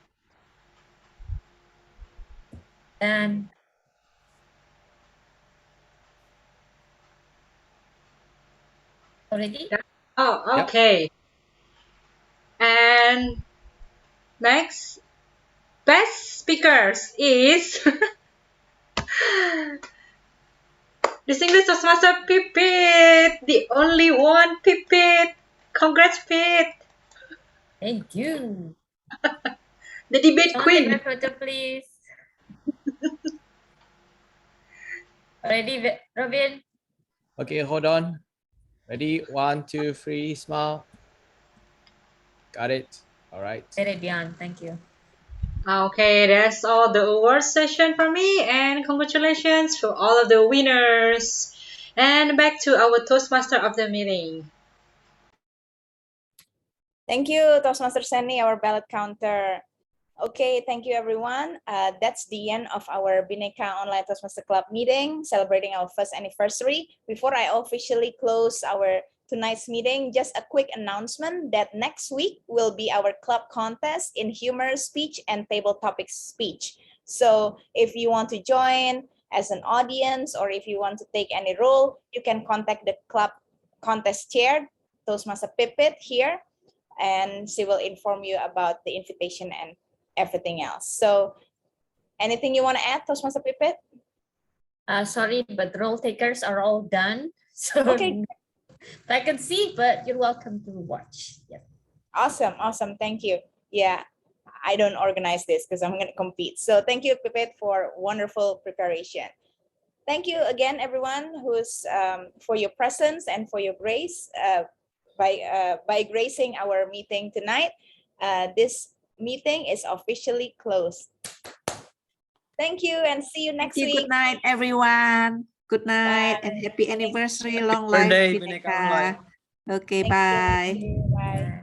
and already? Oh, okay. And next, best speakers is distinguished Toastmaster Pipit, the only one Pipit. Congrats, Pit. Thank you. The debate queen. My photo, please. Ready, Robin? Okay, hold on. Ready? 1, 2, 3, smile. Got it. All right. Very beyond. Thank you. Okay, that's all the awards session for me, and congratulations to all of the winners. And back to our Toastmaster of the meeting. Thank you, Toastmaster Seni, our ballot counter. Okay, thank you, everyone. That's the end of our Bhinneka Online Toastmaster Club meeting, celebrating our first anniversary. Before I officially close our tonight's meeting, just a quick announcement that next week will be our club contest in humor speech and table topic speech. So if you want to join as an audience, or if you want to take any role, you can contact the club contest chair, Toastmaster Pipit here, and she will inform you about the invitation and everything else. So anything you want to add, Toastmaster Pipit? Sorry, but role takers are all done. So okay. I can see, but you're welcome to watch. Yep. Awesome. Thank you. Yeah, I don't organize this because I'm going to compete. So thank you, Pipit, for wonderful preparation. Thank you again, everyone, who's for your presence and for your grace by gracing our meeting tonight. This meeting is officially closed. Thank you and see you next week. Good night, everyone. Good night and happy anniversary. Long life, Bhinneka. Okay, bye. Bye.